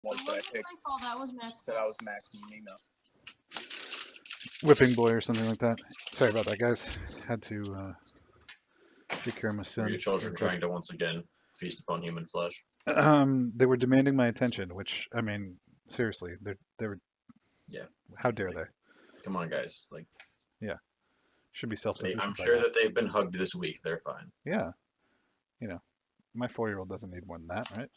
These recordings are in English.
ones that I picked my fault. That was messed said up. I was maxing Nina. Whipping boy or something like that. Sorry about that, guys. Had to take care of my Were son. your children real quick. trying to once again feast upon human flesh? They were demanding my attention, which I mean, seriously, they were. Yeah. How dare Like, they? Come on, guys. Like, Should be self-sufficient I'm by sure now. that they've been hugged this week. They're fine. Yeah, my 4-year-old doesn't need more than that, right?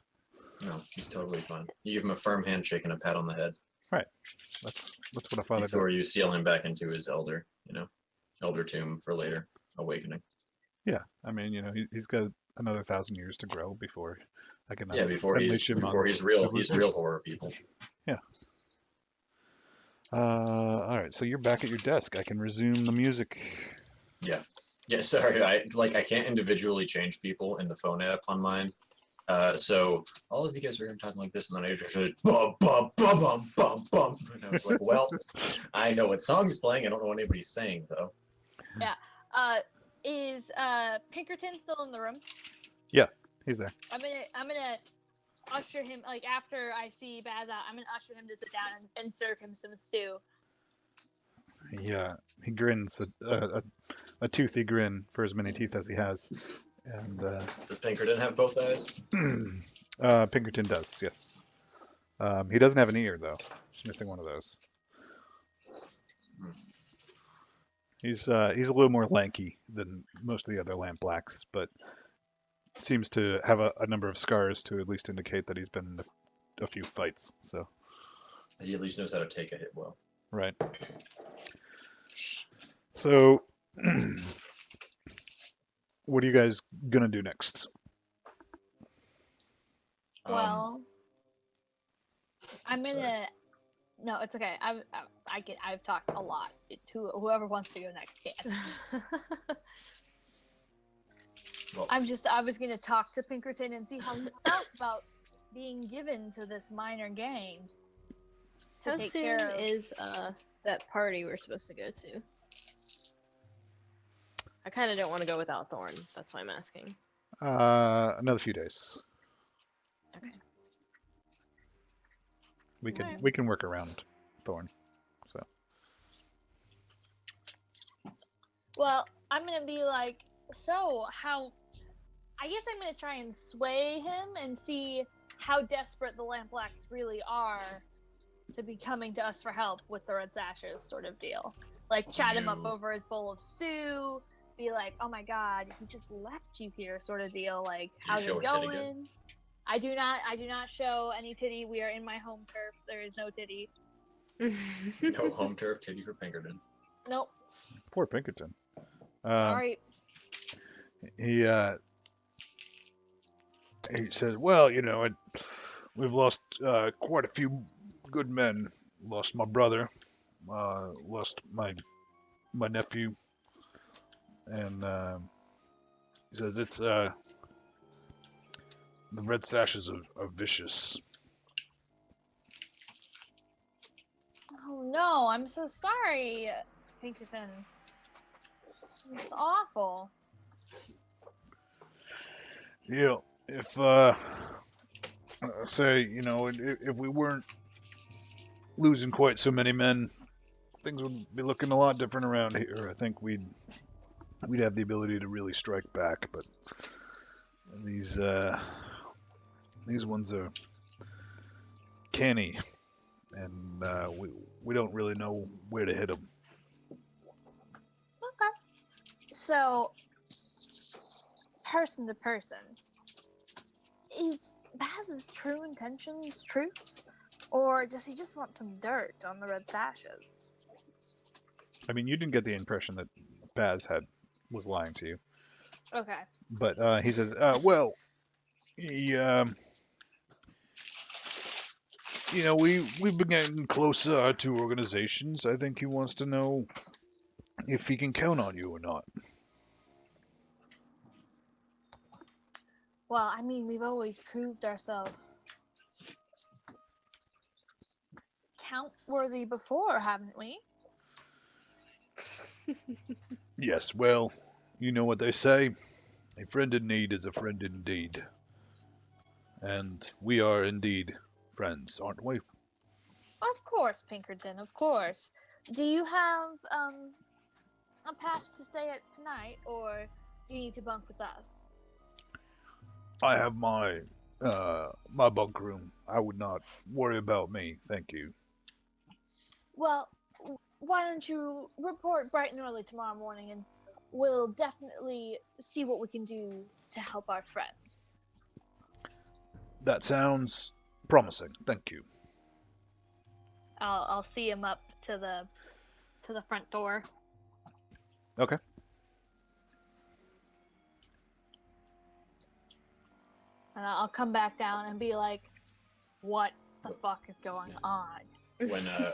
No, he's totally fine. You give him a firm handshake and a pat on the head That's what a father before does. you seal him back into his elder tomb for later awakening. Yeah, I mean, he's got another 1,000 years to grow before I can Yeah, before unleash him on he's real civilization. horror people. All right, so you're back at your desk. I can resume the music. Yeah. Yeah, sorry, I can't individually change people in the phone app on mine. So all of you guys are gonna talk like this, and then I just heard bum bum bum bum bum bum, and I was like, well, I know what song's playing. I don't know what anybody's saying though. Is Pinkerton still in the room? He's there. I'm gonna usher him, like, after I see Baz out, I'm gonna usher him to sit down and serve him some stew. He grins a toothy grin for as many teeth as he has, and Does Pinkerton have both eyes? Pinkerton does, yes. He doesn't have an ear though. He's missing one of those. He's a little more lanky than most of the other lampblacks, but seems to have a number of scars to at least indicate that he's been in a few fights. So He at least knows how to take a hit well. right. So what are you guys gonna do next? Well, I'm sorry. gonna. No, it's okay. I've talked a lot. Whoever wants to go next can. Well, I was gonna talk to Pinkerton and see how he felt about being given to this minor gang. to How take soon care of. is that party we're supposed to go to? I kind of don't want to go without Thorn. That's why I'm asking. Another few days. Okay. We can work around Thorn. So Well, I'm gonna be like, so how? I guess I'm gonna try and sway him and see how desperate the Lampblacks really are to be coming to us for help with the Red Sashes, sort of deal. Like chat him up You- over his bowl of stew. Be like, oh my god, he just left you here, sort of deal. Like, how's show it a titty going? gun? I do not show any titty. We are in my home turf. There is no titty. No home turf titty for Pinkerton. Nope. poor Pinkerton. Sorry. He says, well, we've lost quite a few good men. Lost my brother, lost my nephew, and he says it's the Red Sashes are vicious. Oh no, I'm so sorry, Pinkerton. It's awful. Yeah, if say if we weren't losing quite so many men, things would be looking a lot different around here. I think we'd have the ability to really strike back, but these ones are canny, and we don't really know where to hit them. Okay. So, person to person, is Baz's true intentions truce? Or does he just want some dirt on the Red Sashes? I mean, you didn't get the impression that Baz was lying to you, Okay. but he says, well, he we've been getting closer to organizations. I think he wants to know if he can count on you or not. Well, I mean, we've always proved ourselves count-worthy before, haven't we? Yes, well, you know what they say. A friend in need is a friend indeed. And we are indeed friends, aren't we? Of course, Pinkerton, of course. Do you have a patch to stay at tonight, or do you need to bunk with us? I have my bunk room. I would not worry about me, thank you. Well, why don't you report bright and early tomorrow morning, and we'll definitely see what we can do to help our friends. That sounds promising. Thank you. I'll see him up to the front door. Okay. And I'll come back down and be like, "What the fuck is going on?"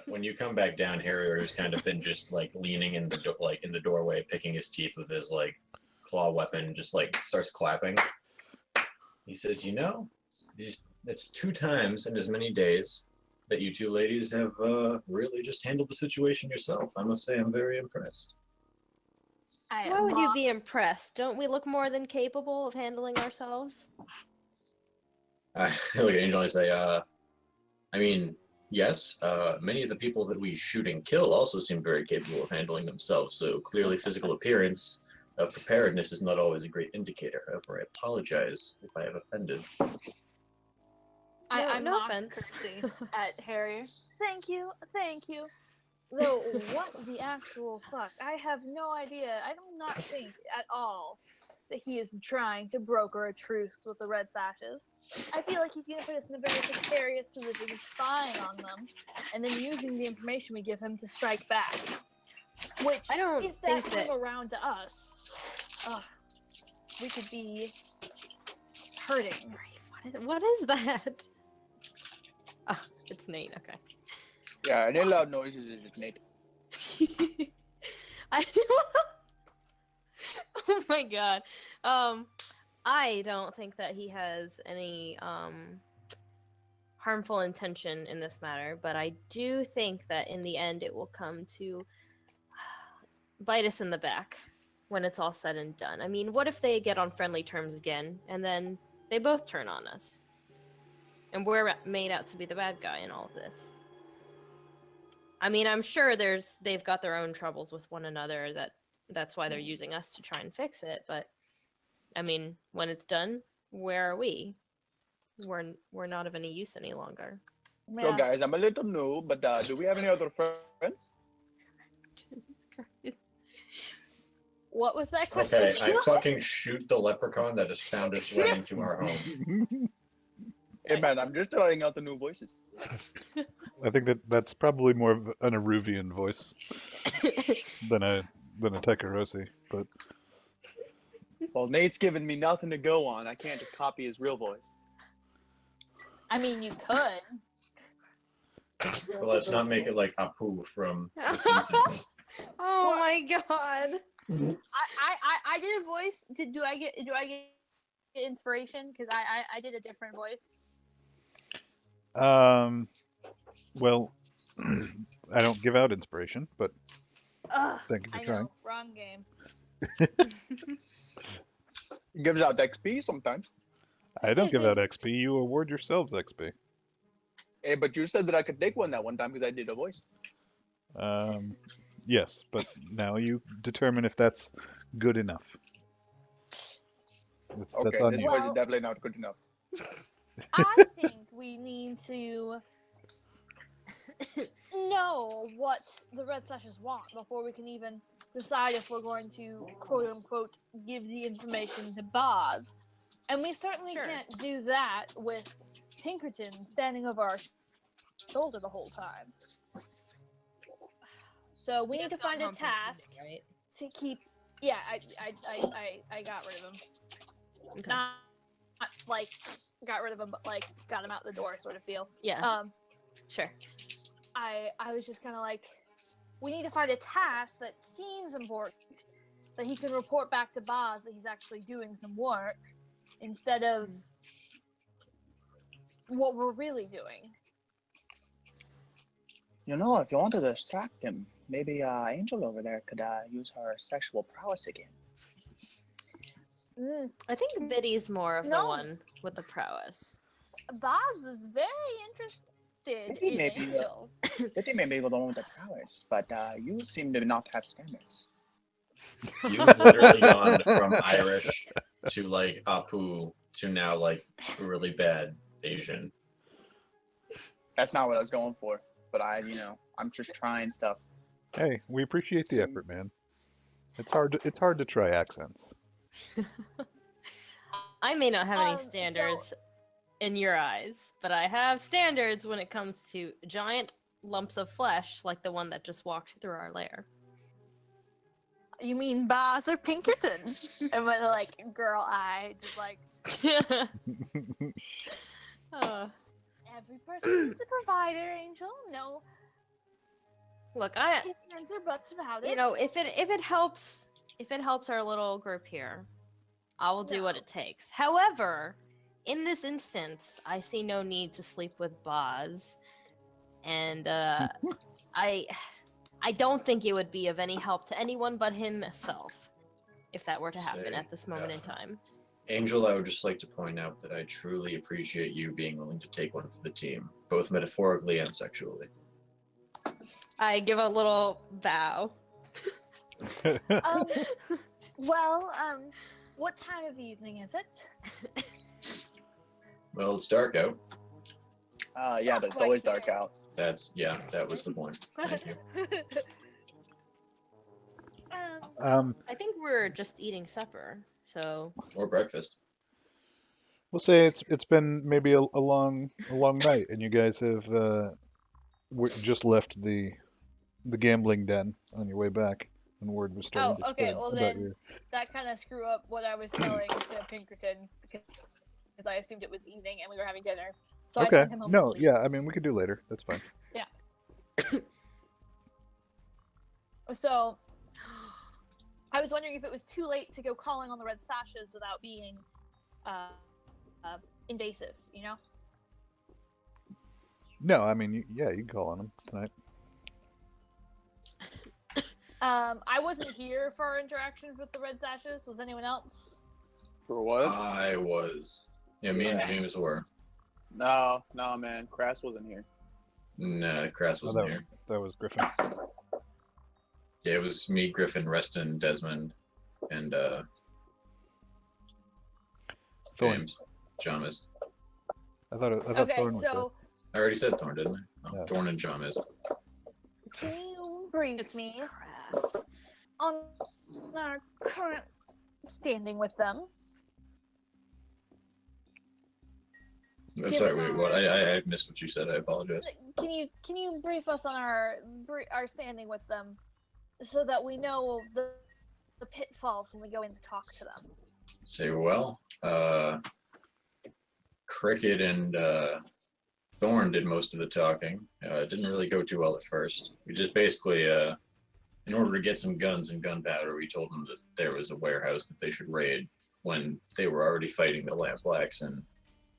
When you come back down, Harrier has kind of been just like leaning in the in the doorway, picking his teeth with his like claw weapon, just like starts clapping. He says, "You know, that's 2 times in as many days that you two ladies have really just handled the situation yourself. I must say, I'm very impressed." Why would you be impressed? Don't we look more than capable of handling ourselves? I look at Angel and I say, I mean, yes, many of the people that we shoot and kill also seem very capable of handling themselves, so clearly physical appearance of preparedness is not always a great indicator. However, I apologize if I have offended. I No mocked offense. courtesy at Harrier. Thank you, thank you. Though, what the actual fuck? I have no idea. I do not think at all that he is trying to broker a truce with the Red Sashes. I feel like he's going to put us in a very precarious position of spying on them, and then using the information we give him to strike back. Which, I don't if that think came that- around to us, we could be hurting. What is that? Oh, it's Nate. Okay. Yeah, any loud noises is just Nate. I, oh my god. I don't think that he has any harmful intention in this matter, but I do think that in the end it will come to bite us in the back when it's all said and done. I mean, what if they get on friendly terms again and then they both turn on us? And we're made out to be the bad guy in all of this. I mean, I'm sure they've got their own troubles with one another, that's why they're using us to try and fix it, but I mean, when it's done, where are we? We're not of any use any longer. So Yes. guys, I'm a little new, but do we have any other friends? Jesus Christ. What was that question? Okay, I fucking shoot the leprechaun that has found its way into our home. Hey man, I'm just trying out the new voices. I think that's probably more of an Aruvian voice than a Tekarosi, but Well, Nate's giving me nothing to go on. I can't just copy his real voice. I mean, you could. Well, let's not make it like Apu from The Simpsons. Oh my god. I did a voice. Do I get inspiration? Because I did a different voice. well, I don't give out inspiration, but Ugh, thank you for I trying. know, wrong game. He gives out XP sometimes. I don't give out XP. You award yourselves XP. Hey, but you said that I could take one that one time because I did a voice. Yes, but now you determine if that's good enough. That's Okay, on this you. voice is Well- definitely not good enough. I think we need to know what the Red Sashes want before we can even decide if we're going to quote unquote give the information to Boz. And we certainly Sure. can't do that with Pinkerton standing over our shoulder the whole time. So we need to find a task Right? to keep. Yeah, I got rid of him. Okay. Not like got rid of him, but like got him out the door, sort of feel. Yeah, sure. I was just kind of like, we need to find a task that seems important that he can report back to Boz that he's actually doing some work instead of what we're really doing. You know, if you want to distract him, maybe Angel over there could use her sexual prowess again. Mm, I think Biddy's more of the No. one with the prowess. Boz was very interested Maybe, in maybe, Angel. They think maybe the one with the powers, but you seem to not have standards. You've literally gone from Irish to like Apu to now like really bad Asian. That's not what I was going for, but I'm just trying stuff. Hey, we appreciate the So- effort, man. It's hard to try accents. I may not have any So- standards in your eyes, but I have standards when it comes to giant lumps of flesh like the one that just walked through our lair. You mean Boz or Pinkerton? And with like girl eye, just like every person needs a provider, Angel. No Look, I ifs, ands, or buts about it. you know, if it helps our little group here, I will do what No. it takes. However, in this instance, I see no need to sleep with Boz, and I don't think it would be of any help to anyone but himself if that were to happen Say, at this moment yeah. in time. Angel, I would just like to point out that I truly appreciate you being willing to take one for the team, both metaphorically and sexually. I give a little bow. Um, well, what time of evening is it? Well, it's dark out. Yeah, but it's always dark out. That was the point. Thank you. I think we're just eating supper, so Or breakfast. We'll say it's been maybe a long night, and you guys have just left the gambling den on your way back, and word was starting to okay, spread well about then- your. That kind of screw up what I was telling to Pinkerton because I assumed it was evening and we were having dinner. So I Okay, sent him home to no, sleep. yeah, I mean we could do later. That's fine. So I was wondering if it was too late to go calling on the red sashes without being invasive, you know? No, I mean yeah, you can call on them tonight. I wasn't here for our interactions with the red sashes. Was anyone else? For what? I was. Yeah, me and Okay. James were. No, man. Crass wasn't here. Nah, Crass Oh, wasn't here. that was Griffin. Yeah, it was me, Griffin, Reston, Desmond, and Thorn. James. Jamis. I thought Okay, Thorn was so I already said Thorn, didn't I? No, Yeah. Thorn and Jamis. can you brief it's me crass. on our current standing with them? I'm Given sorry, wait, what? our- I missed what you said. I apologize. Can you brief us on our standing with them, so that we know the pitfalls when we go in to talk to them? Say, well, Cricket and Thorn did most of the talking. It didn't really go too well at first. We just basically, in order to get some guns and gunpowder, we told them that there was a warehouse that they should raid when they were already fighting the Lamp Blacks, and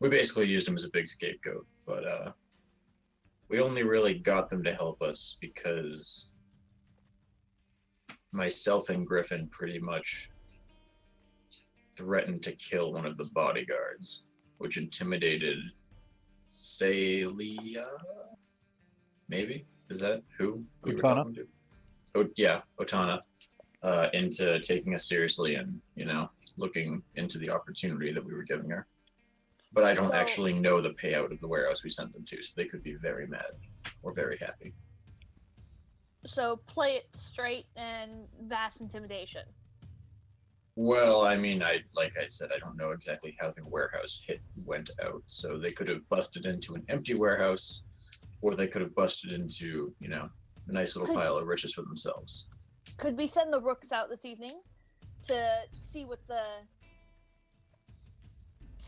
we basically used them as a big scapegoat. But we only really got them to help us because myself and Griffin pretty much threatened to kill one of the bodyguards, which intimidated Celia. Maybe is that who we were Otana. talking to? Oh yeah, Otana. Into taking us seriously and looking into the opportunity that we were giving her. But I don't So- actually know the payout of the warehouse we sent them to, so they could be very mad or very happy. So play it straight and vast intimidation. Well, I mean, like I said, I don't know exactly how the warehouse went out. So they could have busted into an empty warehouse, or they could have busted into, a nice little Could- pile of riches for themselves. Could we send the rooks out this evening to see what the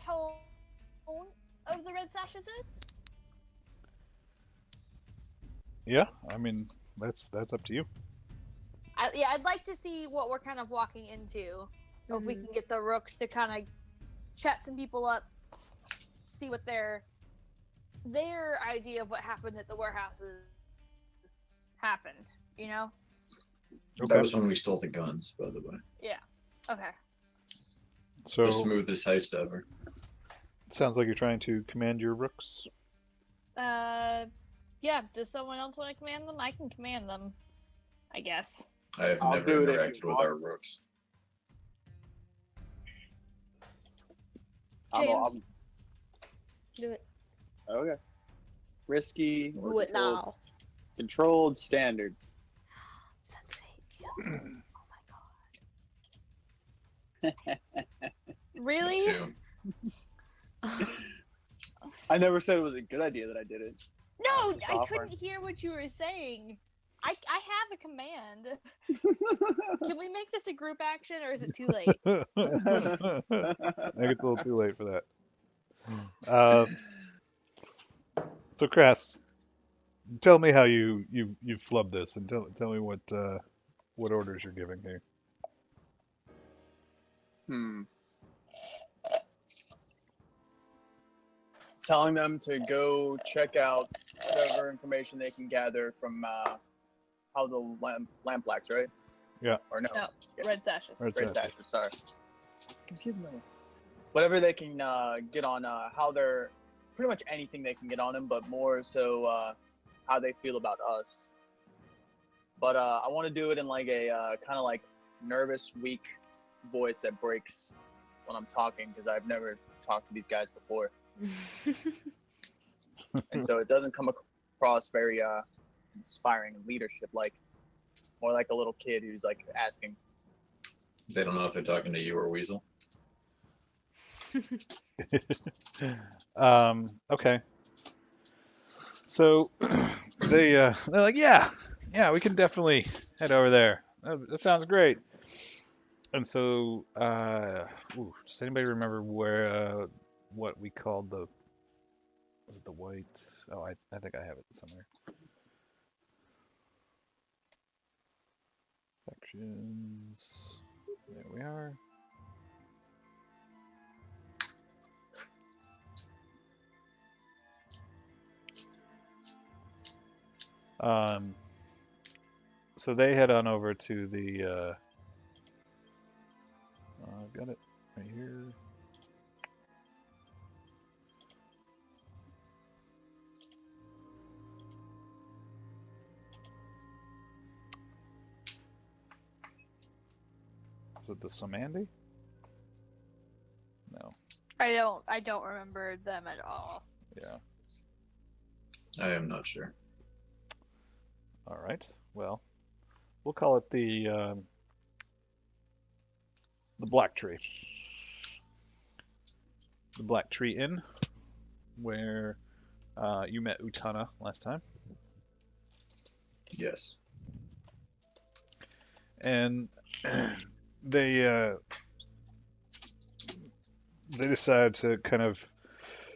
tone of the red sashes is? Yeah, I mean that's up to you. I'd like to see what we're kind of walking into. If we can get the rooks to kind of chat some people up, see what their idea of what happened at the warehouses happened. You know? Okay. That was when we stole the guns, by the way. Okay. So The smoothest heist ever. Sounds like you're trying to command your rooks. Yeah. Does someone else want to command them? I can command them, I guess. I have I'll never do it if you interacted with want. our rooks. James. Do it. Okay. Risky or Do it controlled? now. Controlled standard. Sensei cancel. Oh my god. Really? Too. I never said it was a good idea that I did it. No, Just I offer. couldn't hear what you were saying. I have a command. Can we make this a group action, or is it too late? I think it's a little too late for that. So Crass, tell me how you've flubbed this, and tell me what orders you're giving here. Telling them to go check out whatever information they can gather from how the lamp blacks, right? Yeah. Or no? No, Yeah. red sashes. Red Red sashes. sashes, sorry. Confuse me. Whatever they can get on how they're pretty much anything they can get on them, but more so how they feel about us. But I want to do it in like a kind of like nervous, weak voice that breaks when I'm talking because I've never talked to these guys before, and so it doesn't come across very inspiring and leadership like, more like a little kid who's like asking. They don't know if they're talking to you or Weasel. Okay. So they're like, yeah, we can definitely head over there. That sounds great. And so, does anybody remember where what we called was it the whites? Oh, I think I have it somewhere. Sections. There we are. So they head on over to the. I've got it right here. Is it the Samandi? No. I don't remember them at all. Yeah. I am not sure. All right. Well, we'll call it the Black Tree. The Black Tree Inn, where you met Utana last time. Yes. And they decided to kind of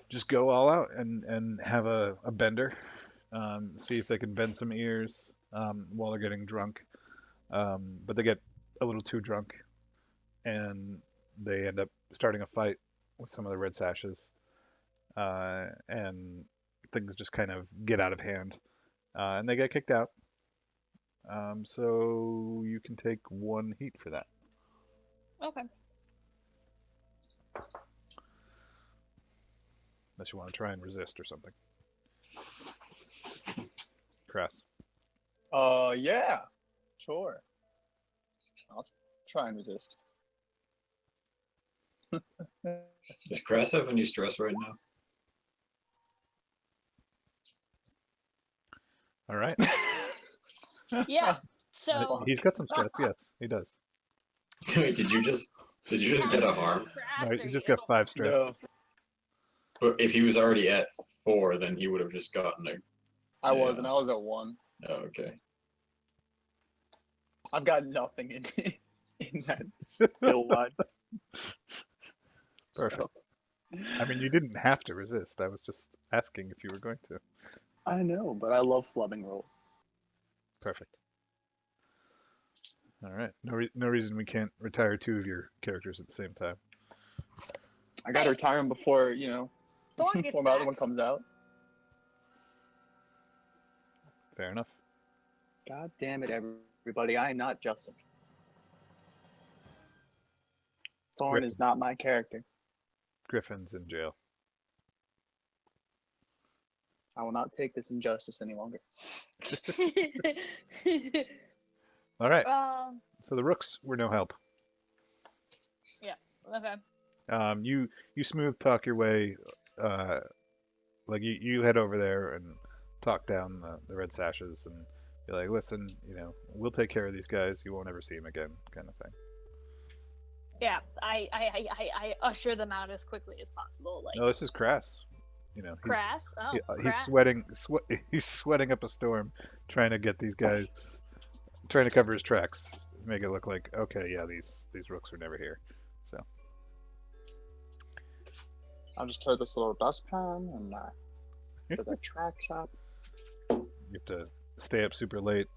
just go all out and have a bender, see if they can bend some ears while they're getting drunk. But they get a little too drunk, and they end up starting a fight with some of the red sashes, and things just kind of get out of hand, and they get kicked out. So you can take 1 heat for that. Okay. Unless you want to try and resist or something. Crass. Yeah, sure. I'll try and resist. Does Crass have any stress right now? All right. Yeah. So He's got some stress. Yes, he does. Wait, did you just get a harm? No, he just got 5 stress. No, But if he was already at 4, then he would have just gotten a. I wasn't. I was at 1. Oh, okay. I've got nothing in that skill line. Perfect. So, I mean, you didn't have to resist. I was just asking if you were going to. I know, but I love flubbing rolls. Perfect. All right. No reason we can't retire 2 of your characters at the same time. I gotta retire him before, Thorn gets before my other back. one comes out. Fair enough. God damn it, everybody. I am not Justin. Thorn is not my character. Griffin's in jail. I will not take this injustice any longer. All right. Um. So the rooks were no help. Okay. You smooth talk your way, like you head over there and talk down the red sashes and be like, listen, we'll take care of these guys. You won't ever see them again, kind of thing. Yeah. I usher them out as quickly as possible. Like No, this is Crass. crass. Oh, He's crass. he's sweating up a storm, trying to get these guys, trying to cover his tracks, make it look like, okay, yeah, these rooks were never here. So I'll just throw this little dustpan and put the tracks up. you have to stay up super late,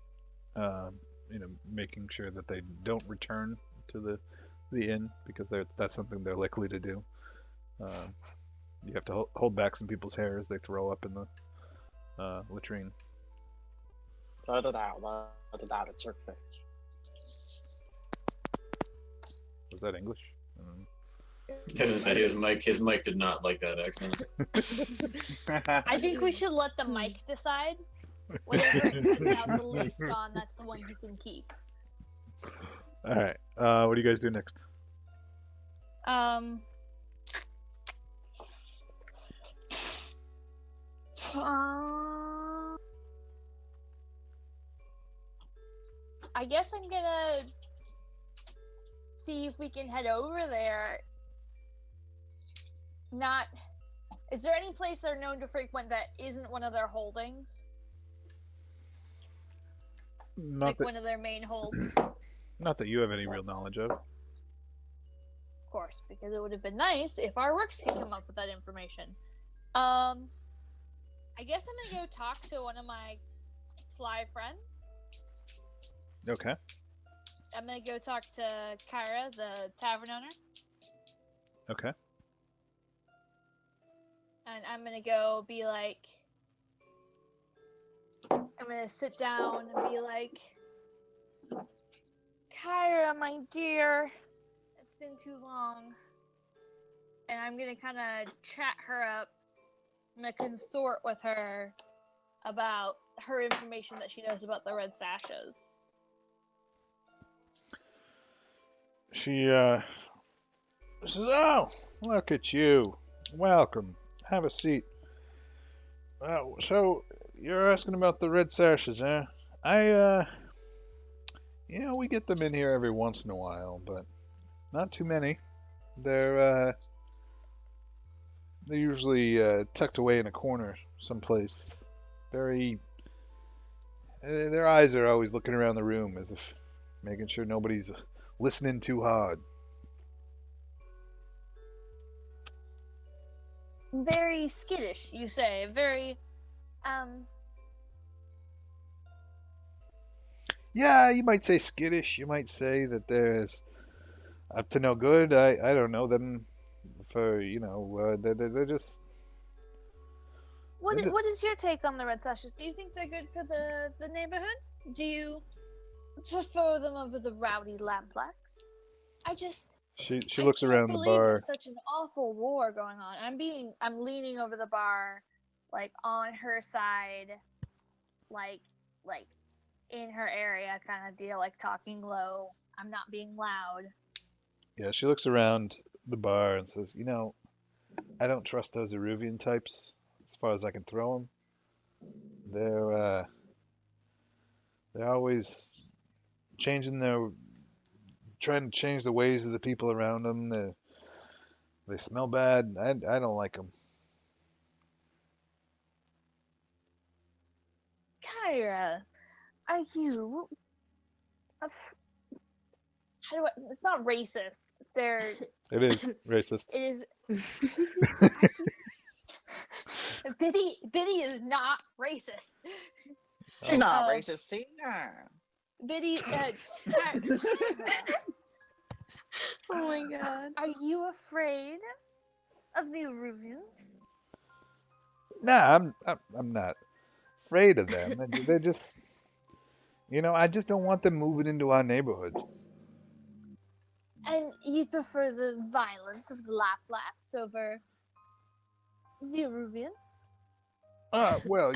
making sure that they don't return to the inn because that's something they're likely to do. You have to hold back some people's hair as they throw up in the latrine. Let it out. Let it out. It's okay. Was that English? I was gonna say his mic did not like that accent. I think we should let the mic decide. Whatever it puts out the least on, that's the one you can keep. All right. What do you guys do next? I guess I'm gonna see if we can head over there. Is there any place they're known to frequent that isn't one of their holdings? Not that, one of their main holds? not that you have any real knowledge of. Of course, because it would have been nice if our works could come up with that information. I guess I'm gonna go talk to one of my sly friends. Okay. I'm gonna go talk to Kyra, the tavern owner. Okay. And I'm gonna go be like, I'm gonna sit down and be like, Kyra, my dear, it's been too long. And I'm gonna kind of chat her up. I'm gonna consort with her about her information that she knows about the red sashes. She says, "Oh, look at you. Welcome. Have a seat. So you're asking about the red sashes, eh? We get them in here every once in a while, but not too many. They're usually tucked away in a corner someplace. Their eyes are always looking around the room as if making sure nobody's listening too hard." Very skittish, you say. Very, Yeah, you might say skittish. You might say that there's up to no good. I don't know them for they're just. What is your take on the red sashes? Do you think they're good for the neighborhood? Do you prefer them over the rowdy lamplacks? She looks around the believe bar. there's such an awful war going on. I'm leaning over the bar, like on her side, like in her area kind of deal, like talking low. I'm not being loud. Yeah, she looks around the bar and says, I don't trust those Eruvian types as far as I can throw them. They're always trying to change the ways of the people around them. They smell bad. I don't like them. Kyra, are you? It's not racist. It is racist. It is. Biddy is not racist. She's not racist, see? Biddy, Oh my god. are you afraid of the Eruvians? Nah, I'm not afraid of them. They're just, I just don't want them moving into our neighborhoods. And you prefer the violence of the Laplax over the Eruvians? Well,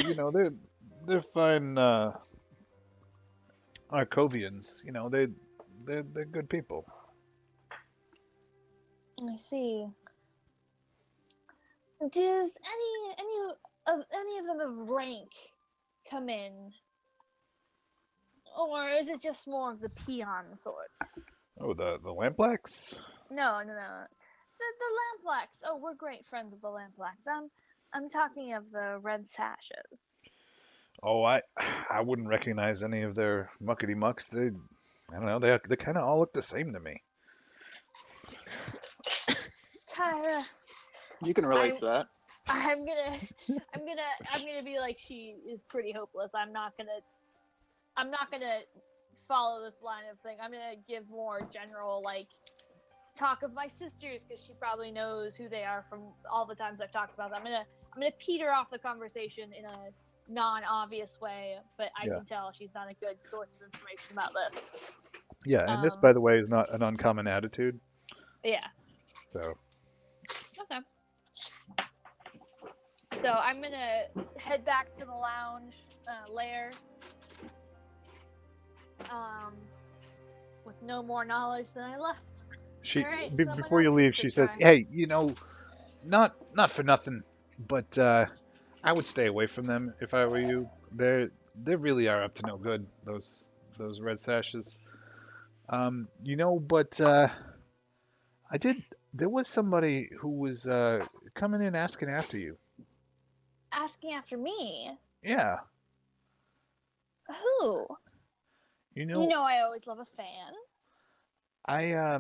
they're fine Arcovians. They're good people. I see. Does any of them of rank come in, or is it just more of the peon sort? Oh, the Lamplax? No. The Lamplax. Oh, we're great friends of the Lamplax. I'm talking of the red sashes. Oh, I wouldn't recognize any of their muckety mucks. I don't know. They kind of all look the same to me. Kyra, You can relate to that. I'm gonna be like she is pretty hopeless. I'm not gonna follow this line of thing. I'm gonna give more general like talk of my sisters because she probably knows who they are from all the times I've talked about them. I'm gonna peter off the conversation in a non-obvious way, but I Yeah. can tell she's not a good source of information about this. Yeah, and this, by the way, is not an uncommon attitude. Yeah. So. Okay. So I'm gonna head back to the lounge lair, with no more knowledge than I left. Alright, Before you leave, she says, try. "Hey, not for nothing, but I would stay away from them if I were you. They really are up to no good. Those red sashes. But I did. There was somebody who was coming in asking after you. Asking after me? Yeah. Who? You You know I always love a fan. I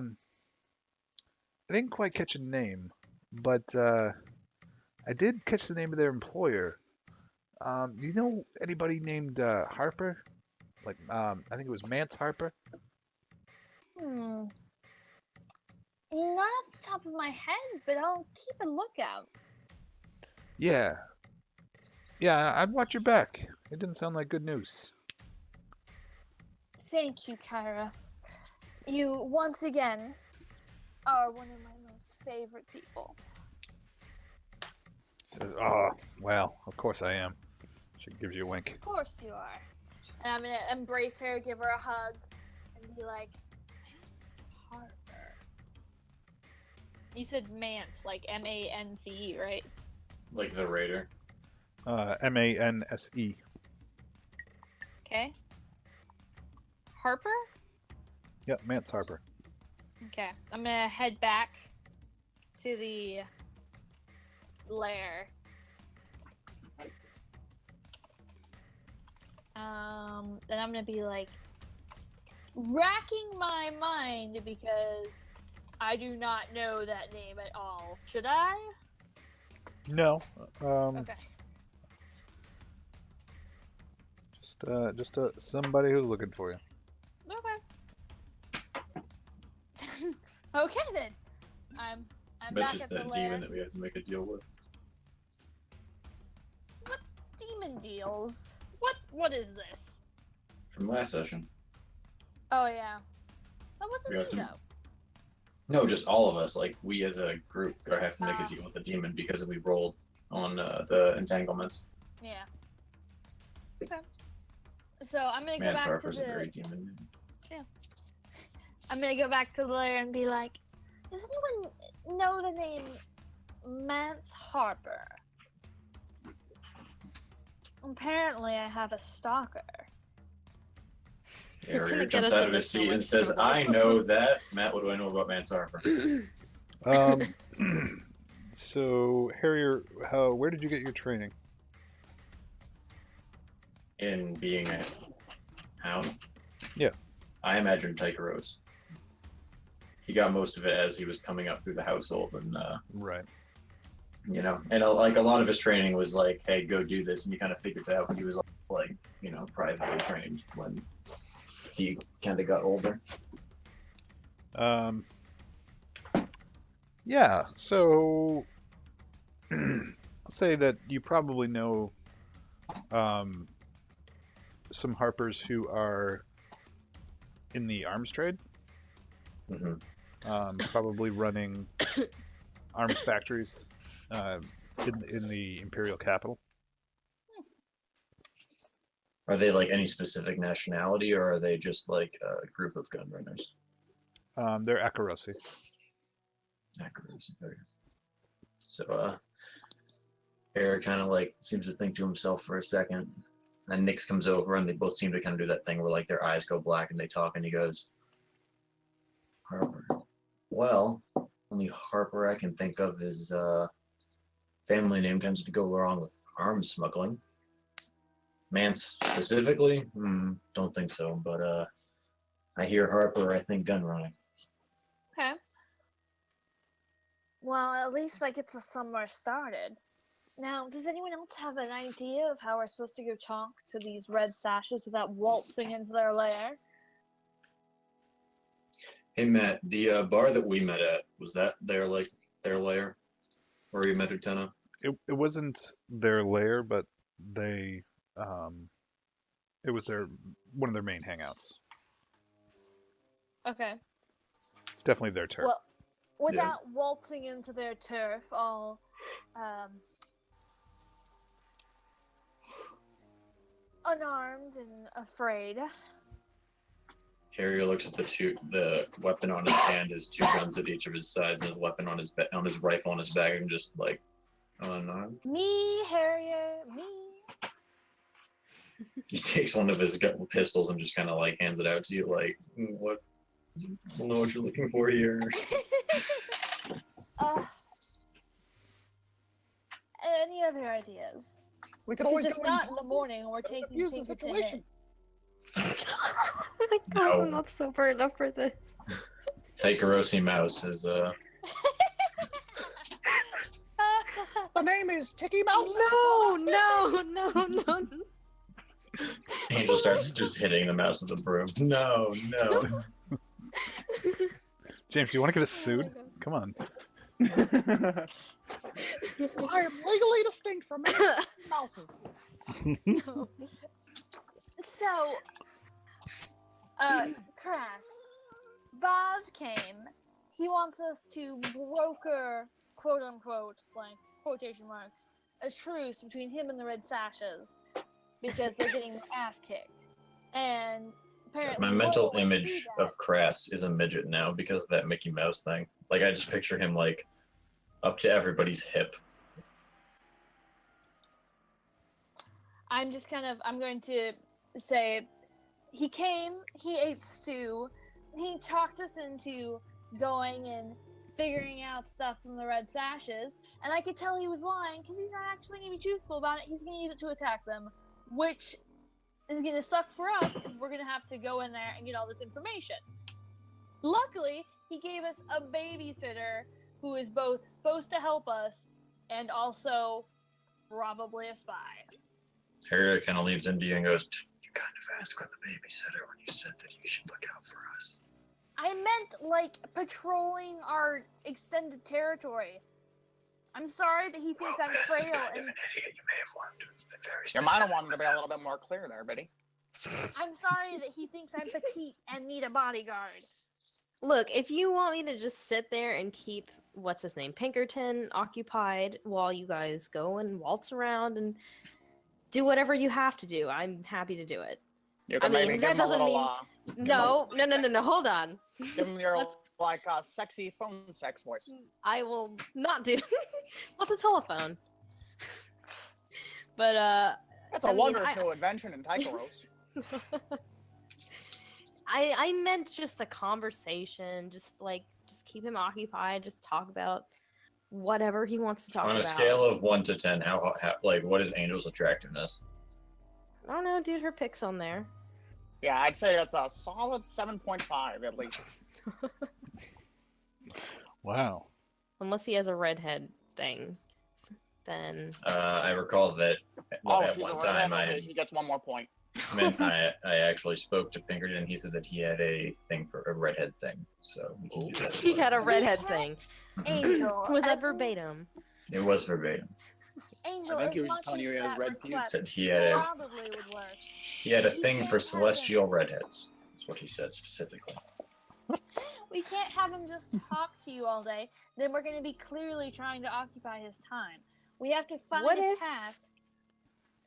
didn't quite catch a name, but I did catch the name of their employer. You know anybody named Harper? Like, I think it was Mance Harper. Not off the top of my head, but I'll keep a lookout. Yeah. Yeah, I'd watch your back. It didn't sound like good news. Thank you, Kyra. You, once again, are one of my most favorite people. So, well, of course I am. She gives you a wink. Of course you are. And I'm gonna embrace her, give her a hug, and be like, Mance Harper. You said Mance, like M-A-N-C-E, right? Like the Raider. Manse. Okay. Harper? Yep, Mance Harper. Okay. I'm gonna head back to the lair. Then I'm gonna be like racking my mind because I do not know that name at all. Should I? No. Okay. Just somebody who's looking for you. Okay. Okay then. I'm Bet back it's at the that lair. demon that we have to make a deal with. What demon deals? What is this? From last session. Oh yeah. That We wasn't have me to- though. No, just all of us. Like, we as a group have to make Ah. a deal with the demon because we rolled on the entanglements. Yeah. Okay. So I'm gonna go Mance back Harper's to a the. very demon name. I'm gonna go back to the lair and be like, does anyone know the name Mance Harper? Apparently, I have a stalker. You're gonna Harrier get jumps us out into of his so seat and much says, trouble. I know that. Matt, what do I know about Mance Harper? So Harrier, where did you get your training? In being a hound? Yeah. I imagine Tycheros. He got most of it as he was coming up through the household, and Right. and like a lot of his training was like, hey, go do this, and you kind of figured it out when he was like privately trained when he kind of got older. Yeah. So I'll say that you probably know some Harpers who are in the arms trade. Hmm. Probably running arms factories in the imperial capital. Are they like any specific nationality, or are they just like a group of gun runners? They're Akarosi. Hackers, okay. So, Eric kind of like seems to think to himself for a second. And Nix comes over, and they both seem to kind of do that thing where like their eyes go black and they talk, and he goes, Harper. Well, only Harper I can think of is family name tends to go wrong with arms smuggling. Mance specifically? Don't think so, but I hear Harper, I think gun running. Okay. Well, at least that gets us somewhere started. Now, does anyone else have an idea of how we're supposed to go talk to these red sashes without waltzing into their lair? Hey Matt, the bar that we met at, was that their lair? Or you met Utena? It wasn't their lair, but they it was one of their main hangouts. Okay. It's definitely their turf. Well, without waltzing into their turf, all unarmed and afraid. Harrier looks at the weapon on his hand, his two guns at each of his sides, and his weapon on his rifle on his back, and just like, unarmed. Me, Harrier, me. He takes one of his pistols and just kind of like hands it out to you, like, what? I don't know what you're looking for here. Any other ideas? We could always Because go if not in the morning, we're taking use the Pinkerton situation. in. Oh my god, No. I'm not sober enough for this. Taikarosi Mouse is The name is Tiki Mouse. No. Angel starts just hitting the mouse with a broom. No. James, do you want to get us sued? Come on. I am legally distinct from mouses. No. So, Crass, Boz came. He wants us to broker, quote unquote, like quotation marks, a truce between him and the Red Sashes because they're getting their ass kicked. And apparently, My mental Roy image knew that. of Crass is a midget now because of that Mickey Mouse thing. Like I just picture him like up to everybody's hip. I'm going to say, he came, he ate stew, he talked us into going and figuring out stuff from the Red Sashes, and I could tell he was lying because he's not actually going to be truthful about it. He's going to use it to attack them, which is going to suck for us because we're going to have to go in there and get all this information. Luckily, he gave us a babysitter who is both supposed to help us and also probably a spy. Harrier kind of leads into you and goes, "You kind of asked for the babysitter when you said that you should look out for us." I meant, like, patrolling our extended territory. I'm sorry that he thinks I'm As frail kind of and an idiot, you may have wanted to have been very You might have specific wanted to be with a little bit more clear there, Betty. I'm sorry that he thinks I'm petite and need a bodyguard. Look, if you want me to just sit there and keep what's his name, Pinkerton, occupied while you guys go and waltz around and do whatever you have to do, I'm happy to do it. You I can mean, maybe that give him a doesn't little, mean no. Hold on. give him your Let's- sexy phone sex voice. I will not do. What's a telephone? But That's a I mean, wonderful invention in Tycheros. I meant just a conversation, just keep him occupied, just talk about whatever he wants to talk On about. a scale of 1 to 10, how like what is Angel's attractiveness? I don't know, dude, her pick's on there. Yeah, I'd say it's a solid 7.5 at least. Wow. Unless he has a redhead thing, then I recall that at she's one a time redhead. She gets one more point. I actually spoke to Pinkerton and he said that he had a thing for a redhead thing. So we can do that. he had a redhead can't- thing. Angel. Was that as- verbatim? It was verbatim. Angel, I think as he was much just telling as you he has that red pubes. request Said he had probably would work. he had a thing for celestial redheads. That's what he said specifically. We can't have him just talk to you all day. Then we're going to be clearly trying to occupy his time. We have to find What a if- path.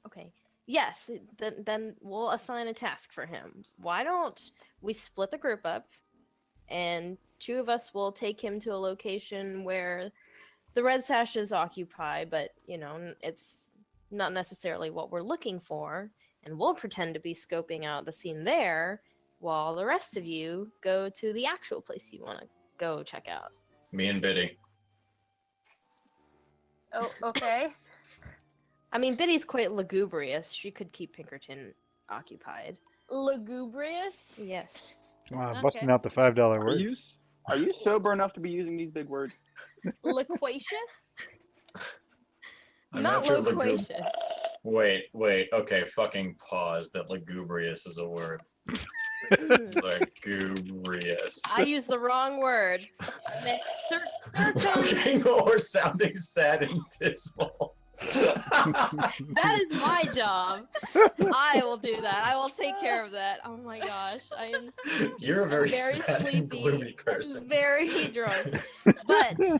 Okay. Yes, then we'll assign a task for him. Why don't we split the group up, and 2 of us will take him to a location where the red sashes occupy, but it's not necessarily what we're looking for, and we'll pretend to be scoping out the scene there, while the rest of you go to the actual place you want to go check out. Me and Biddy. Oh, okay. I mean, Biddy's quite lugubrious. She could keep Pinkerton occupied. Lugubrious? Yes. Wow, Okay. busting out the $5 Are word. you sober enough to be using these big words? Loquacious? I'm Not sure loquacious. Wait. Okay, fucking pause. That lugubrious is a word. Lugubrious. I used the wrong word. I meant Fucking or sounding sad and dismal. That is my job. I will do that. I will take care of that. Oh my gosh. I am You're a very, very sad and sleepy gloomy and person. very drunk. But no,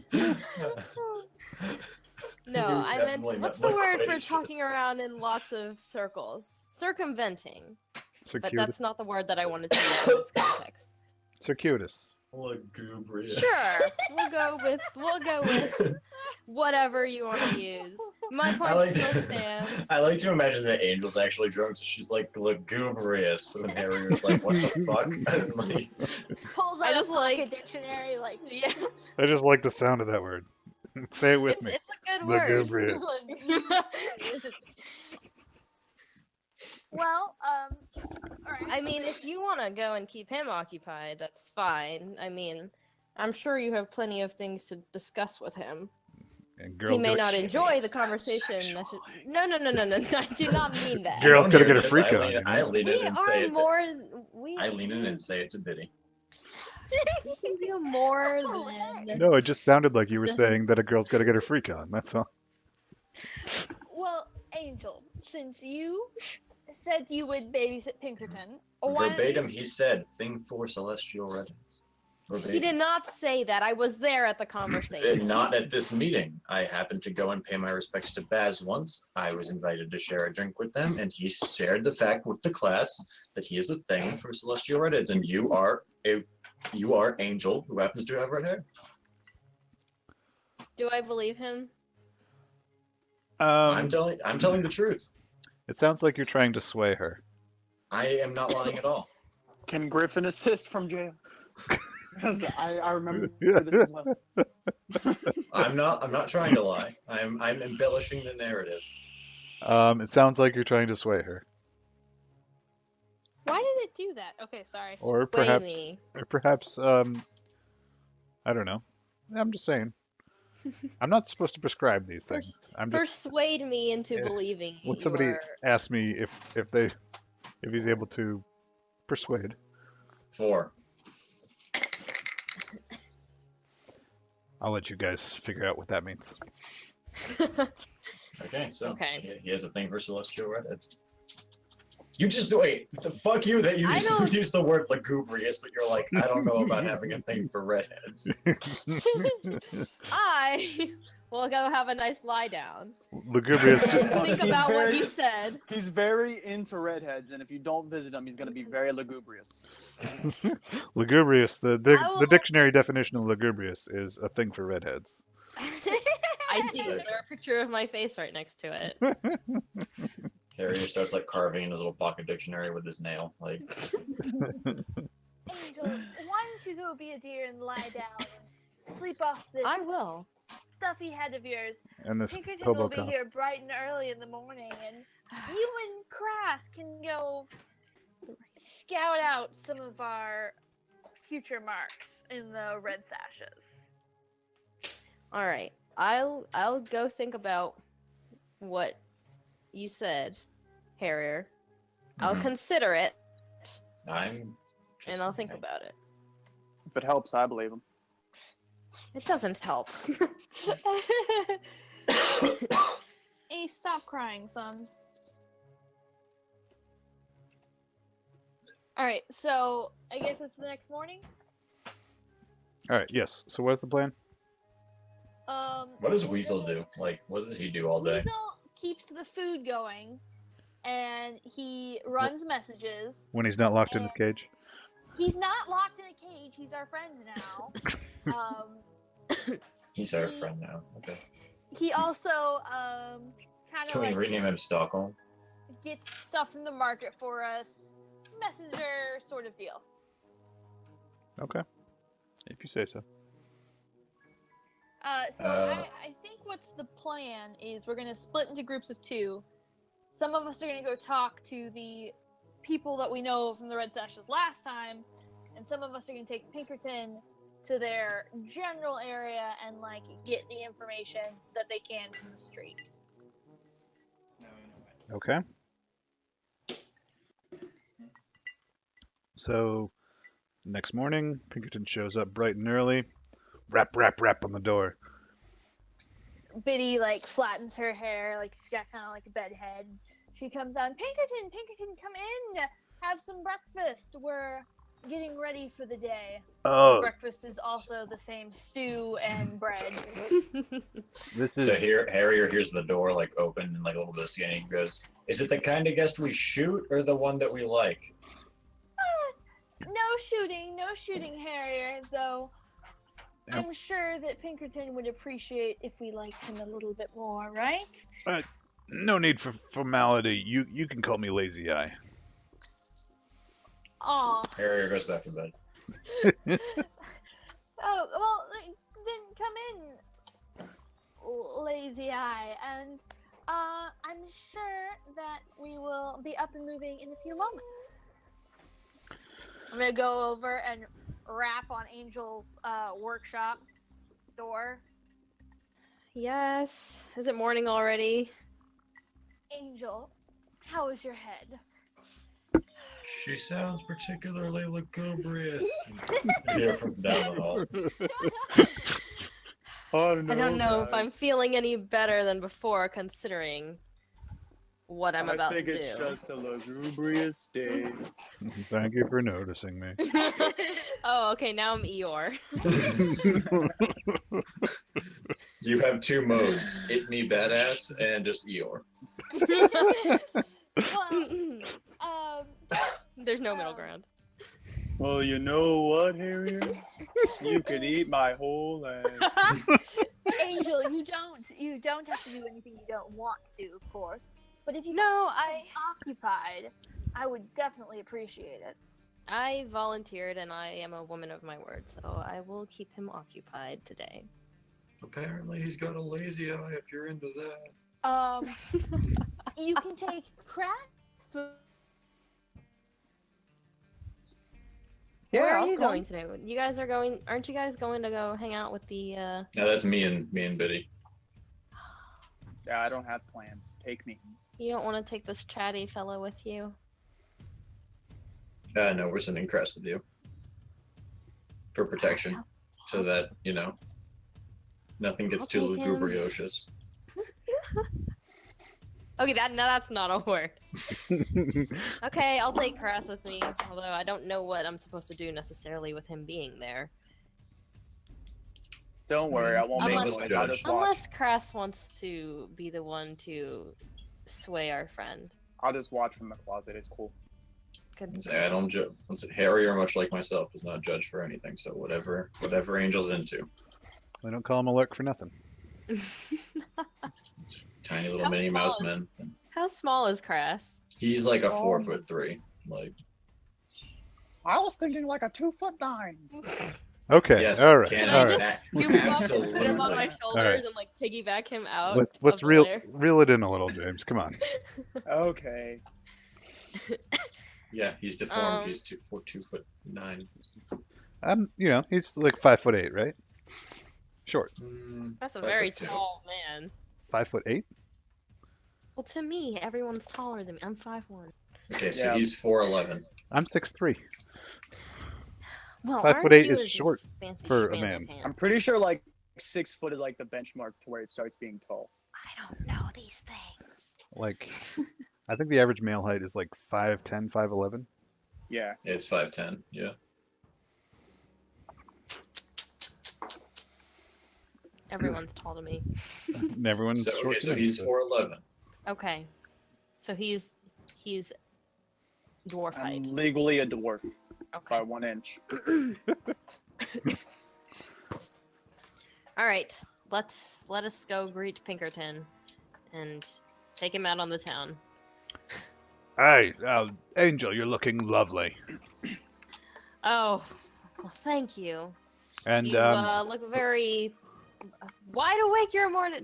You're I meant, definitely what's not the word for loquacious. talking around in lots of circles? Circumventing. But Circuitous. that's not the word that I wanted to use in this context. Circuitous. Lugubrious. Sure, we'll go with whatever you want to use. My I point like still to- stands. I like to imagine that Angel's actually drunk, so she's like lugubrious, and then Harry's like, "What the fuck?" And like, Pulls I out just a like- pocket dictionary, like. Yeah, I just like the sound of that word. Say it with it's me. a good word. Lugubrious. Lugubrious. Well, alright. I mean, if you want to go and keep him occupied, that's fine. I mean, I'm sure you have plenty of things to discuss with him. And He girl may gotta, not She enjoy makes the that conversation. sexual. No. I do not mean that. Girl- Girl's don't gotta hear get a this. freak I on, lean, you I know? lean We in and say are it. more. I lean in and say it to Biddy. We can do more than. No, it just sounded like you were Just- saying that a girl's got to get her freak on. That's all. Well, Angel, since you said you would babysit Pinkerton, why don't Verbatim, you- he said, "Thing for celestial redheads." He did not say that. I was there at the conversation. Not at this meeting. I happened to go and pay my respects to Baz once. I was invited to share a drink with them, and he shared the fact with the class that he is a thing for celestial redheads, and you are Angel, who happens to have red hair. Do I believe him? I'm telling the truth. It sounds like you're trying to sway her. I am not lying at all. Can Griffin assist from jail? Because I remember this as well. I'm not trying to lie. I'm embellishing the narrative. It sounds like you're trying to sway her, Why did it do that? Okay, sorry. or Sway me. perhaps, I don't know. I'm just saying. I'm not supposed to prescribe these things. I'm just. Persuade me into Yeah. believing When you somebody are. asks me if he's able to persuade, 4. I'll let you guys figure out what that means. Okay, so Okay. he has a thing for celestial redheads. You just wait. The fuck you that you I just don't- use the word lugubrious, but you're like, I don't know about having a thing for redheads. I will go have a nice lie down. Lugubrious. And think He's about what very- you said. He's very into redheads, and if you don't visit him, he's going to be very lugubrious. Lugubrious. I The will- dictionary definition of lugubrious is a thing for redheads. I see. Is there a picture of my face right next to it? Harry starts like carving in his little pocket dictionary with his nail. Like, Angel, why don't you go be a deer and lie down and sleep off this I will. stuffy head of yours? And this Pinkerton hobo will be cop. here bright and early in the morning, and you and Crass can go scout out some of our future marks in the red sashes. All right. I'll go think about what you said, Harrier. I'll Mhm. consider it, I'm. and I'll think about it. If it helps, I believe him. It doesn't help. Hey, stop crying, son. Alright, so I guess it's the next morning. All right. Yes. So what's the plan? What does we're Weasel gonna- do? Like, what does he do all day? Weasel keeps the food going, and he runs messages. When he's not locked in the cage. He's not locked in a cage. He's our friend now. He's our friend now. Okay. He also kind Can of we like rename him Stockholm? gets stuff from the market for us, messenger sort of deal. Okay. If you say so. I think what's the plan is we're gonna split into groups of 2. Some of us are gonna go talk to the people that we know from the Red Sashes last time, and some of us are gonna take Pinkerton to their general area and like get the information that they can from the street. Okay. So, next morning, Pinkerton shows up bright and early. Rap, rap, rap on the door. Biddy like flattens her hair, like she's got kind of like a bed head. She comes on. Pinkerton, come in, have some breakfast. We're getting ready for the day. Oh, Breakfast is also the same stew and bread. this is So here, Harrier hears the door like open and like a little bit of scanning. He goes, "Is it the kind of guest we shoot or the one that we like?" No shooting, Harrier. Though I'm sure that Pinkerton would appreciate if we liked him a little bit more, right? no need for formality. You can call me Lazy Eye. Aw. Harrier goes back to bed. Oh, well, then come in, Lazy Eye, and I'm sure that we will be up and moving in a few moments. I'm gonna go over and rap on Angel's workshop door. Yes. Is it morning already? Angel, how is your head? She sounds particularly lugubrious. You hear from down the hall. I don't know if I'm feeling any better than before, considering what I'm about to do. I think it's just a lugubrious day. Thank you for noticing me. Oh, okay. Now I'm Eeyore. You have 2 modes: it me badass and just Eeyore. Well, There's no middle ground. Well, you know what, Harrier? You could eat my whole leg. Angel, you don't have to do anything you don't want to, of course. But if you No, occupied, I would definitely appreciate it. I volunteered and I am a woman of my word, so I will keep him occupied today. Apparently, he's got a lazy eye. If you're into that. You can take crafts. Where are I'll you come. going today? You guys are going. Aren't you guys going to go hang out with the? No, that's me and Biddy. Yeah, I don't have plans. Take me. You don't want to take this chatty fellow with you? No, we're sending Crest with you for protection, so that nothing gets too take him. lugubrious. Okay, that's not a word. Okay, I'll take Crass with me, although I don't know what I'm supposed to do necessarily with him being there. Don't worry, I won't make Unless- noise. I'll just watch. Unless Crass wants to be the one to sway our friend. I'll just watch from the closet. It's cool. Good. I don't judge. Harrier, much like myself, does not judge for anything. So whatever Angel's into. I don't call him a lurk for nothing. Tiny little How Minnie small Mouse is- man. How small is Crass? He's like a 4'3". Like I was thinking like a 2'9". Okay, yes, all right. Can all I right. just scoop him up and put him on my Absolutely. shoulders and like piggyback him out? Let's of the reel lair? it in a little, James. Come on. Okay. Yeah, he's deformed. He's 2'9". He's like 5'8", right? Short. That's a 5'2". very tall man. 5'8". Well, to me, everyone's taller than me. I'm 5'1". Okay, so Yeah. he's 4'11". I'm 6'3". Well, 5'8" aren't you is just short fancy for a schmancy man. pants? I'm pretty sure like 6 foot is like the benchmark to where it starts being tall. I don't know these things. Like, I think the average male height is like 5'10", 5'11". Yeah. It's 5'10". Yeah. Everyone's tall to me. And everyone's So short. okay, to so me, he's 4'11". Okay. So he's He's dwarf I'm height. legally a dwarf by Okay. 1 inch. All right. Let us go greet Pinkerton and take him out on the town. Hey, Angel, you're looking lovely. Oh, well, thank you. And You look very wide awake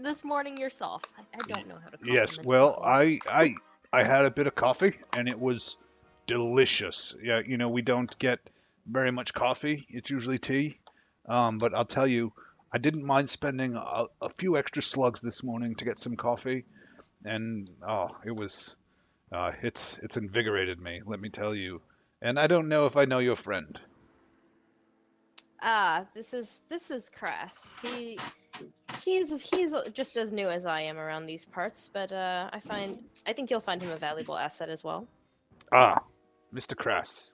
this morning yourself. I don't know how to compliment yes, well, people. I had a bit of coffee, and it was delicious. Yeah, we don't get very much coffee. It's usually tea. But I'll tell you, I didn't mind spending a few extra slugs this morning to get some coffee, and it was, it's invigorated me, let me tell you. And I don't know if I know your friend. This is Crass. He's just as new as I am around these parts, but I think you'll find him a valuable asset as well. Ah, Mr. Crass.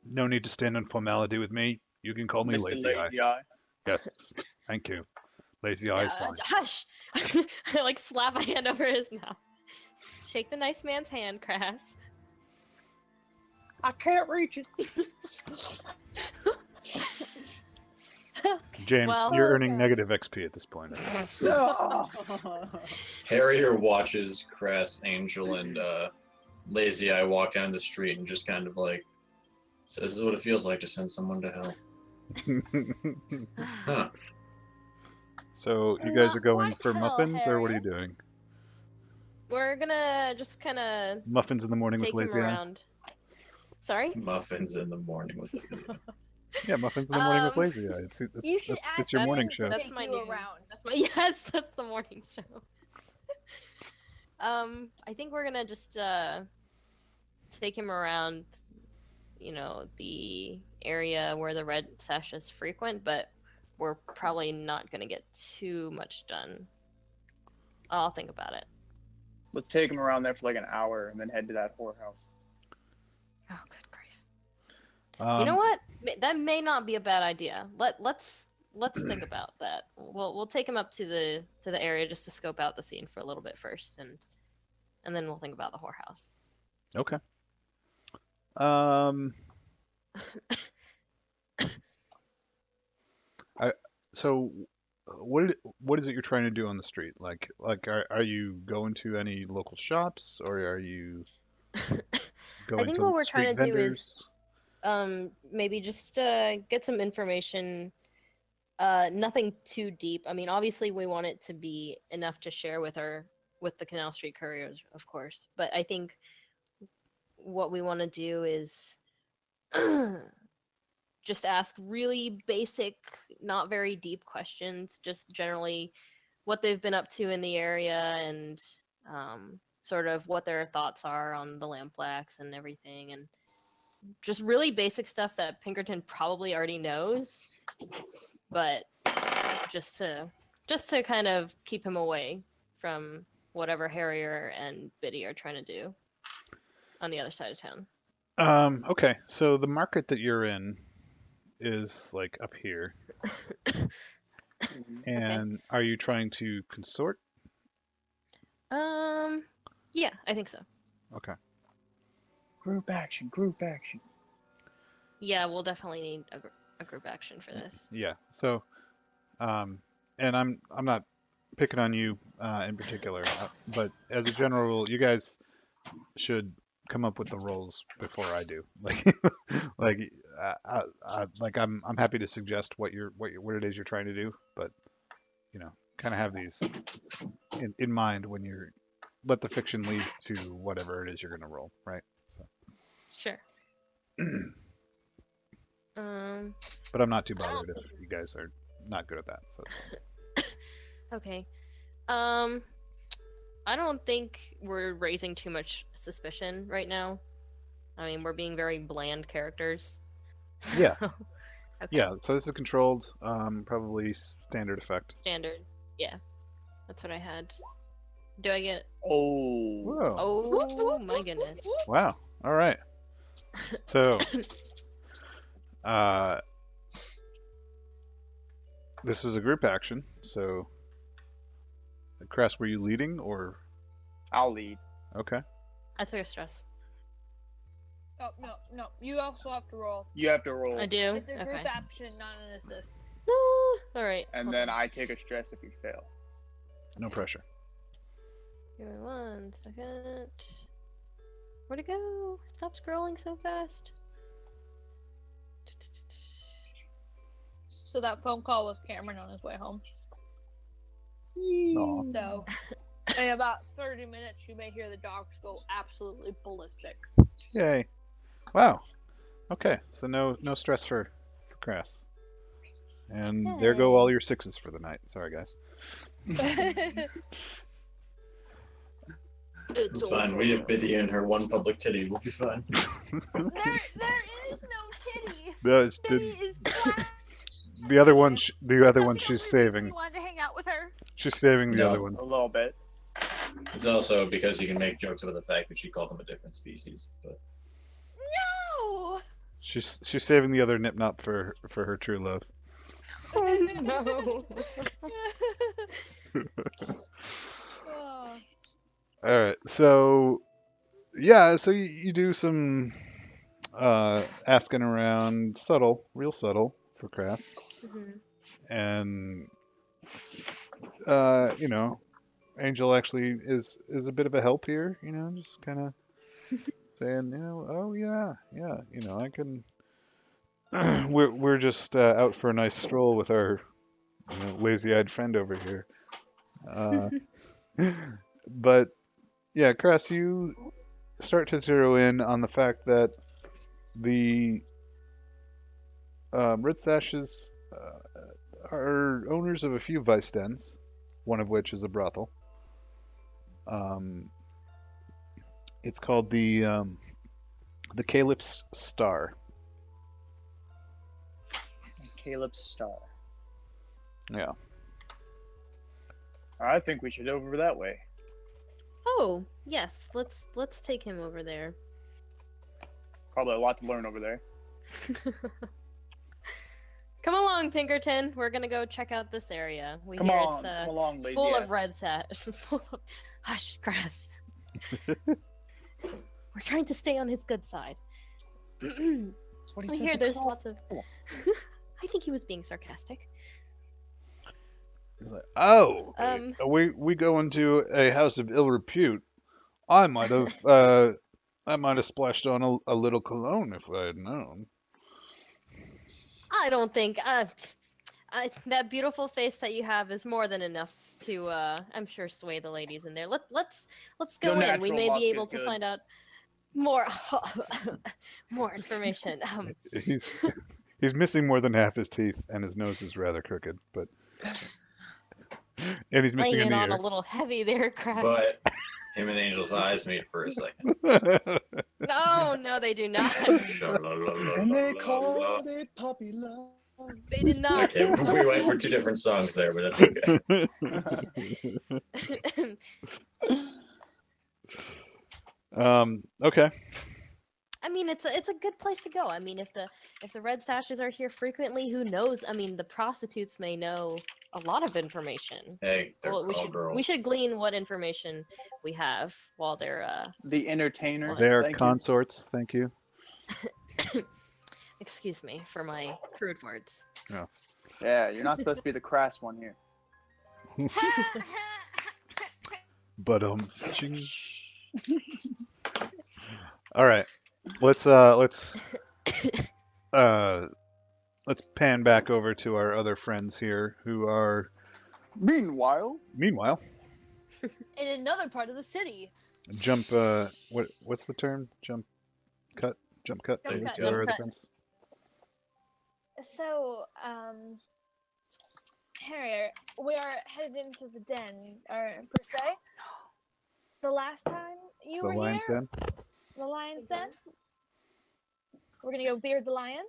No need to stand in formality with me. You can call me Mr. Lazy Eye. Lazy Eye. Yes, thank you. Lazy Eye is fine. Hush! I like slap a hand over his mouth. Shake the nice man's hand, Crass. I can't reach it. James, Well- you're earning Okay. negative XP at this point. Harrier watches Cress, Angel, and Lazy Eye walk down the street and just kind of like says, "This is what it feels like to send someone to hell." Huh. So you guys are going What for hell, muffins, or what are you Harriet? doing? We're gonna just kind of Muffins in the morning take with him Lazy Eye? around. Sorry? Muffins in the morning with Lazy Eye. Yeah, muffins in the morning with Um, Lazy Eye. You should it's ask your him morning to show. That's take my you new. around. Yes, that's the morning show. I think we're gonna just take him around, the area where the red sash is frequent, but we're probably not gonna get too much done. I'll think about it. Let's take him around there for like an hour and then head to that whorehouse. Oh, good grief! You know what? That may not be a bad idea. Let's think about that. We'll take him up to the area just to scope out the scene for a little bit first, and then we'll think about the whorehouse. Okay. So what is it you're trying to do on the street? Like are you going to any local shops, or are you going think to what we're street trying to do vendors? is maybe just get some information. Nothing too deep. I mean, obviously we want it to be enough to share with the Canal Street Couriers, of course. But I think what we want to do is just ask really basic, not very deep questions, just generally what they've been up to in the area, and sort of what their thoughts are on the Lamplax and everything, and just really basic stuff that Pinkerton probably already knows, but just to kind of keep him away from whatever Harrier and Biddy are trying to do on the other side of town. Okay, so the market that you're in is like up here, and are you trying to consort? Yeah, I think so. Okay. Group action, group action. Yeah, we'll definitely need a group action for this. Yeah. So, and I'm not picking on you in particular, but as a general rule, you guys should come up with the roles before I do. Like, I'm happy to suggest what it is you're trying to do, but kind of have these in mind when you're let the fiction lead to whatever it is you're going to roll, right? So. Sure. But I'm not too bothered if you guys are not good at that. So. Okay. I don't think we're raising too much suspicion right now. I mean, we're being very bland characters. Yeah. Okay. Yeah, so this is controlled, probably standard effect. Standard. Yeah. That's what I had. Do I get... Oh. Whoa. Oh my goodness. Wow. All right. So, this is a group action. So, Cress, were you leading or? I'll lead. Okay. I took a stress. Oh, no. You also have to roll. You have to roll. I do? It's a group Okay. action, not an assist. No! Alright. And then I take a stress if you fail. No pressure. Give me 1 second. Where'd it go? Stop scrolling so fast. So that phone call was Cameron on his way home. Aw. So, in about 30 minutes, you may hear the dogs go absolutely ballistic. Yay. Wow. Okay, so no stress for Crass. And there go all your 6s for the night. Sorry, guys. It's fine. We have Biddy and her one public titty. We'll be fine. there is no kitty. No, Kitty is black. the other one, she's That's the saving. only reason you wanted to hang out with her. She's saving the No. other one. A little bit. It's also because you can make jokes about the fact that she called them a different species. But No. She's saving the other Nip-Nop for her true love. Oh no. Oh. All right, so yeah, so you do some asking around, real subtle for craft, and you know, Angel actually is a bit of a help here. You know, just kind of saying, you know, oh yeah, you know, I can. we're just out for a nice stroll with our lazy-eyed friend over here. But yeah, Cress, you start to zero in on the fact that the Red Sashes are owners of a few vice dens, one of which is a brothel. It's called the Calip's Star. Caleb's Star. Yeah. I think we should over that way. Oh, yes. Let's take him over there. Probably a lot to learn over there. Come along, Pinkerton. We're gonna go check out this area. We Come hear on, it's come along, lazy full ass. of red sash. Hush, grass. We're trying to stay on his good side. That's what he We said hear to there's call. lots of. I think he was being sarcastic. He's like, oh, Um. we go into a house of ill repute. I might have splashed on a little cologne if I had known. I don't think that beautiful face that you have is more than enough to I'm sure sway the ladies in there. Let's go No in. We natural may musk be is able to good. find out more more information. He's missing more than half his teeth, and his nose is rather crooked, but and he's missing Laying an it on a ear. little heavy there, Crass. but him and Angel's eyes meet for a second. No, they do not. And they called it puppy love. They did not. Okay, we went for two different songs there, but that's okay. Okay. I mean, it's a good place to go. I mean, if the red sashes are here frequently, who knows? I mean, the prostitutes may know a lot of information. Hey, they're Well, call girls. we should glean what information we have while they're The entertainers. They are thank you. consorts, thank you. excuse me for my crude words. Yeah, you're not supposed to be the crass one here. But ching. All right. Let's pan back over to our other friends here who are Meanwhile, meanwhile In another part of the city. jump what's the term? Jump cut Jump to cut, the jump other cut. friends. So, Harriet, we are headed into the den, or per se. The last time you The were lion's here, den. the lion's den. We're gonna go beard the lion.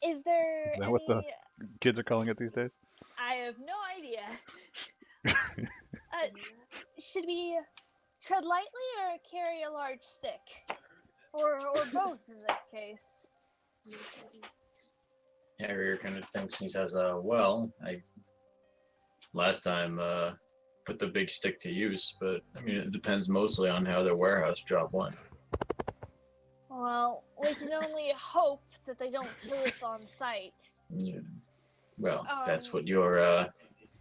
Is there Is that any? what the kids are calling it these days? I have no idea. Should we tread lightly or carry a large stick, or both in this case? Harrier kind of thinks he says, last time put the big stick to use, but I mean, it depends mostly on how their warehouse job went. Well, we can only hope that they don't kill us on sight. Yeah. Well, that's Um, what your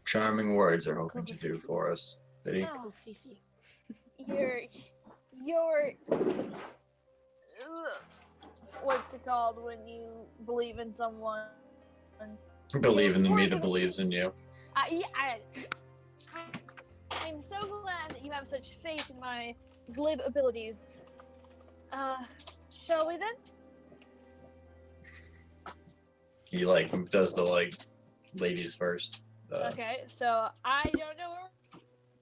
charming words are hoping to do for us, Biddy. Oh, Fifi. you're what's it called when you believe in someone? Believe in the me Words that of- believes in you. I'm so glad that you have such faith in my glib abilities. Shall we then? He like does the like ladies first. Okay, so I don't know where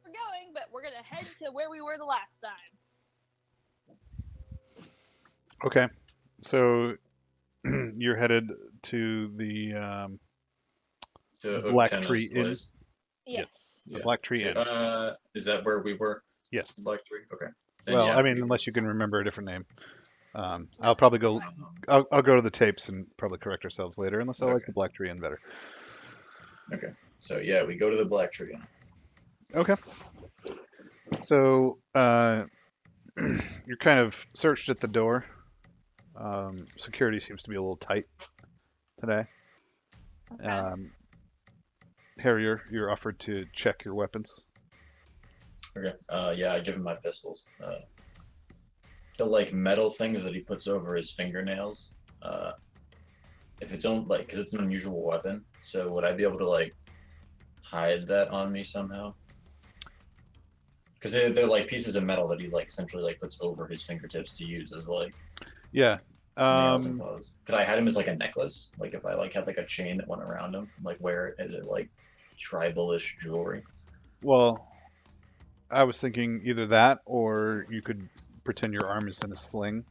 we're going, but we're gonna head to where we were the last time. Okay, so you're headed to the To Black Utena's Tree Inn. place. Yes. The Black Tree Inn. Is that where we were? Yes. Black Tree. Okay. Then, Well, yeah, I mean, we- unless you can remember a different name. I'll probably go. I'll go to the tapes and probably correct ourselves later, unless I like Okay. the Black Tree Inn better. Okay. So yeah, we go to the Black Tree. Okay. So you're kind of searched at the door. Security seems to be a little tight today. Okay. Harrier, you're offered to check your weapons. Okay. Yeah, I give him my pistols. The like metal things that he puts over his fingernails. If it's on like, because it's an unusual weapon, so would I be able to like hide that on me somehow? Because they're like pieces of metal that he like essentially like puts over his fingertips to use as like Yeah. nails and claws. Could I hide him as like a necklace? Like if I like had like a chain that went around him, like wear it as it like tribal-ish jewelry. Well, I was thinking either that or you could pretend your arm is in a sling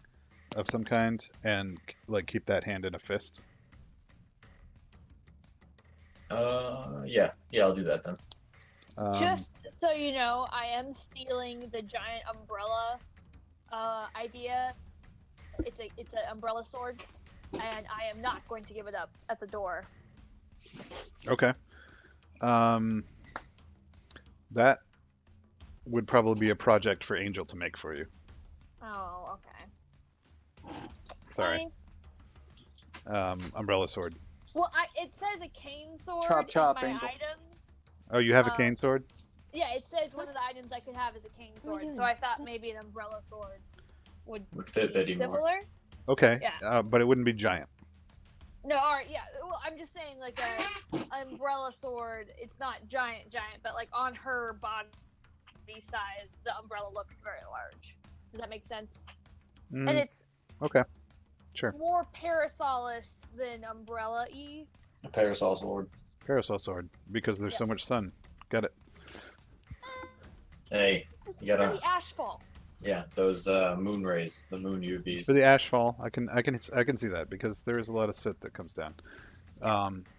of some kind and like keep that hand in a fist. Yeah, I'll do that then. Just so you know, I am stealing the giant umbrella idea. It's an umbrella sword, and I am not going to give it up at the door. Okay. That would probably be a project for Angel to make for you. Oh, okay. Sorry. Fine. Umbrella sword. Well, it says a cane sword Chop, chop, in my Angel. items. Oh, you have a cane sword? Yeah, it says one of the items I could have is a cane What are you sword, so doing? I thought maybe an umbrella sword would fit be Betty more. similar. Okay. Yeah. But it wouldn't be giant. No, alright, yeah. Well, I'm just saying, like a umbrella sword. It's not giant, but like on her body size, the umbrella looks very large. Does that make sense? And it's Okay. Sure. more parasolish than umbrella-y. A parasol sword. Parasol sword because there's so much sun. Got it. Hey, It's You gotta- pretty ashfall. yeah, those moon rays, the moon UVs. For the ashfall, I can see that because there is a lot of soot that comes down.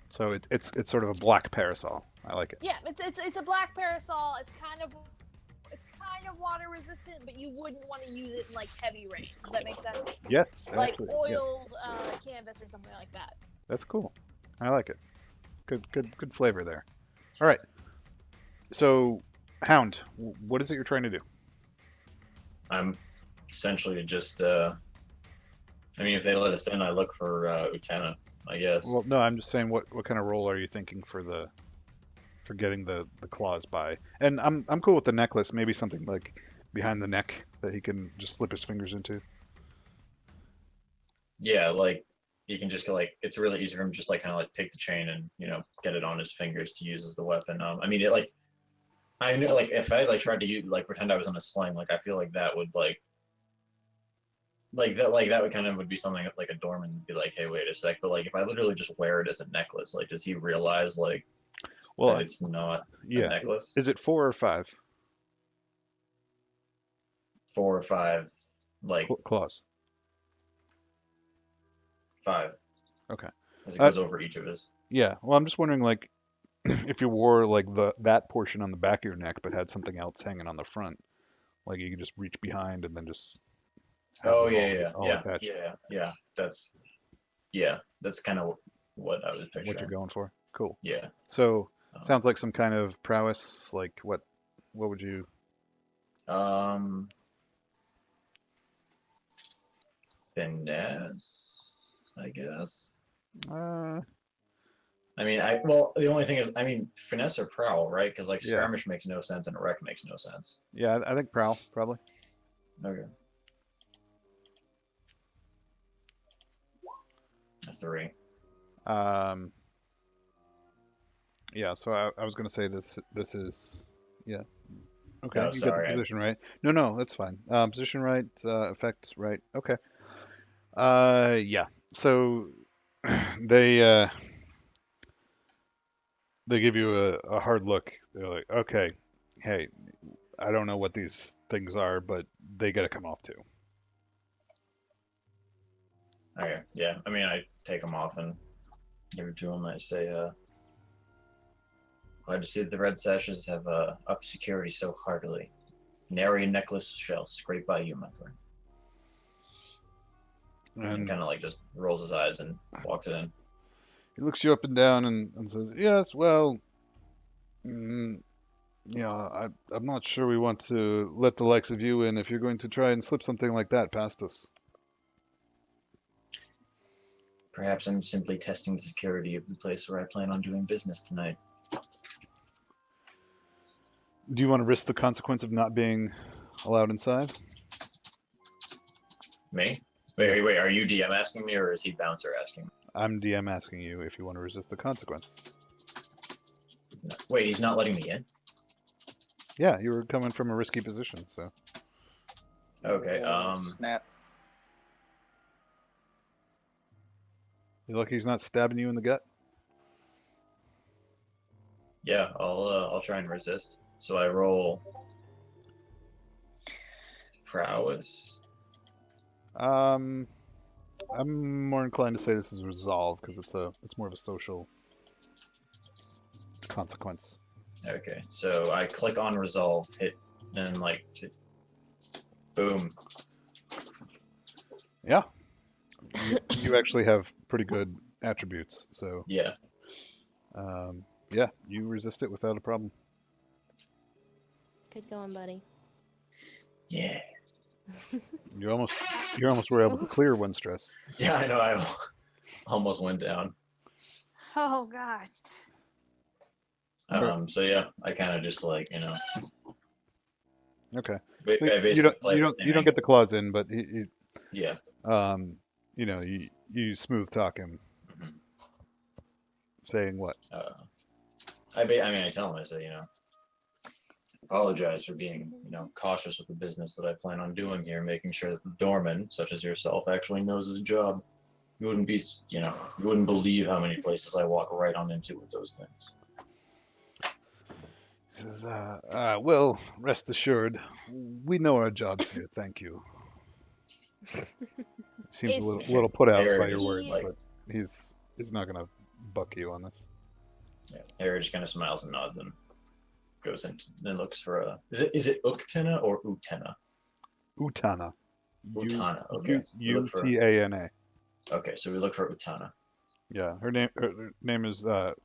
So it's sort of a black parasol. I like it. Yeah, it's a black parasol. It's kind of water resistant, but you wouldn't want to use it in like heavy rain. Does that make sense? Yes. Like Actually, yeah. oiled canvas or something like that. That's cool. I like it. Good flavor there. All right. So, Hound, what is it you're trying to do? I'm essentially just, I mean, if they let us in, I look for Utena, I guess. Well, no, I'm just saying what kind of role are you thinking for getting the claws by? And I'm cool with the necklace. Maybe something like behind the neck that he can just slip his fingers into. Yeah, like, you can just like, it's really easy for him to just like kind of like take the chain and, get it on his fingers to use as the weapon. I mean, it like, I know like if I like tried to use, like pretend I was on a sling, like I feel like that would that would kind of would be something that, like a doorman would be like, hey, wait a sec. But like if I literally just wear it as a necklace, like does he realize like Well, that it's not a yeah. necklace? Is it 4 or 5 4 or 5, like claws? 5. Okay. As it goes over each of his. Yeah. Well, I'm just wondering, like, if you wore like that portion on the back of your neck, but had something else hanging on the front, like you could just reach behind and then just. have Oh it all attached. yeah. That's kind of what I was picturing. What you're going for? Cool. Yeah. So sounds like some kind of prowess, like what What would you? Finesse, I guess. Uh, I mean, the only thing is, I mean, finesse or prowl, right? Because like Yeah. skirmish makes no sense and wreck makes no sense. yeah, I think prowl probably. Okay. A 3. Yeah. So I was gonna say this is yeah. Okay, No, you get the sorry. position right. No, that's fine. Position right, effects right. Okay. Yeah. So they they give you a hard look. They're like, okay, hey, I don't know what these things are, but they got to come off too. Okay, yeah. I mean, I take them off and give it to him. I say, glad to see that the Red Sashes have upped security so heartily. Nary a necklace shall scrape by you, my friend. And And kind of like just rolls his eyes and walks in. he looks you up and down and says, yes, well, yeah, I'm not sure we want to let the likes of you in if you're going to try and slip something like that past us. Perhaps I'm simply testing the security of the place where I plan on doing business tonight. Do you want to risk the consequence of not being allowed inside? Me? Wait, are you DM asking me or is he Bouncer asking me? I'm DM asking you if you want to resist the consequences. No. Wait, he's not letting me in? Yeah, you were coming from a risky position, so. Okay, Snap. You lucky he's not stabbing you in the gut? yeah, I'll try and resist. So I roll prowess. I'm more inclined to say this is resolve because it's more of a social consequence. Okay, so I click on resolve, hit, and like, boom. Yeah. You actually have pretty good attributes, so Yeah. yeah, you resist it without a problem. Good going, buddy. Yeah. You almost were able to clear one stress. Yeah, I know. I almost went down. Oh God. So yeah, I kind of just like Okay. I So you basically don't play you the don't same you don't get the claws in, but Yeah. you smooth talk him, Mhm. saying what? I mean, I tell him, I say, apologize for being, cautious with the business that I plan on doing here, making sure that the doorman, such as yourself, actually knows his job. You wouldn't be, you wouldn't believe how many places I walk right on into with those things. He says, well, rest assured, we know our jobs here. Thank you. Seems a Is little put out by Harry your just, words, he- but he's not gonna buck you on this. Yeah, Harry just kind of smiles and nods and goes in and looks for a. Is it Uktena or Utena? Utana. Utana. Okay. We look for. Utana. Okay, so we look for Utana. Yeah, her name is Utana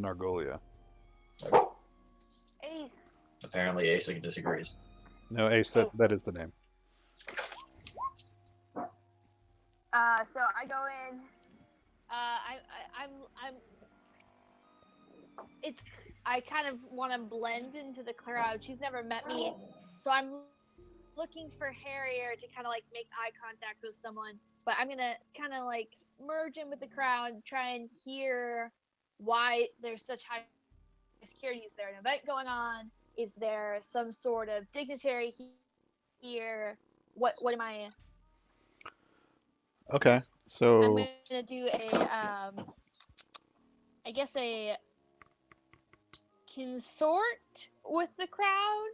Nargolia. Ace. Apparently, Asa disagrees. No, Ace, that is the name. So I go in. I'm. It's. I kind of want to blend into the crowd. She's never met me, so I'm looking for Harrier to kind of like make eye contact with someone. But I'm gonna kind of like merge in with the crowd, try and hear why there's such high security. Is there an event going on? Is there some sort of dignitary here? What am I? Okay, I'm so gonna do a I guess a consort with the crowd.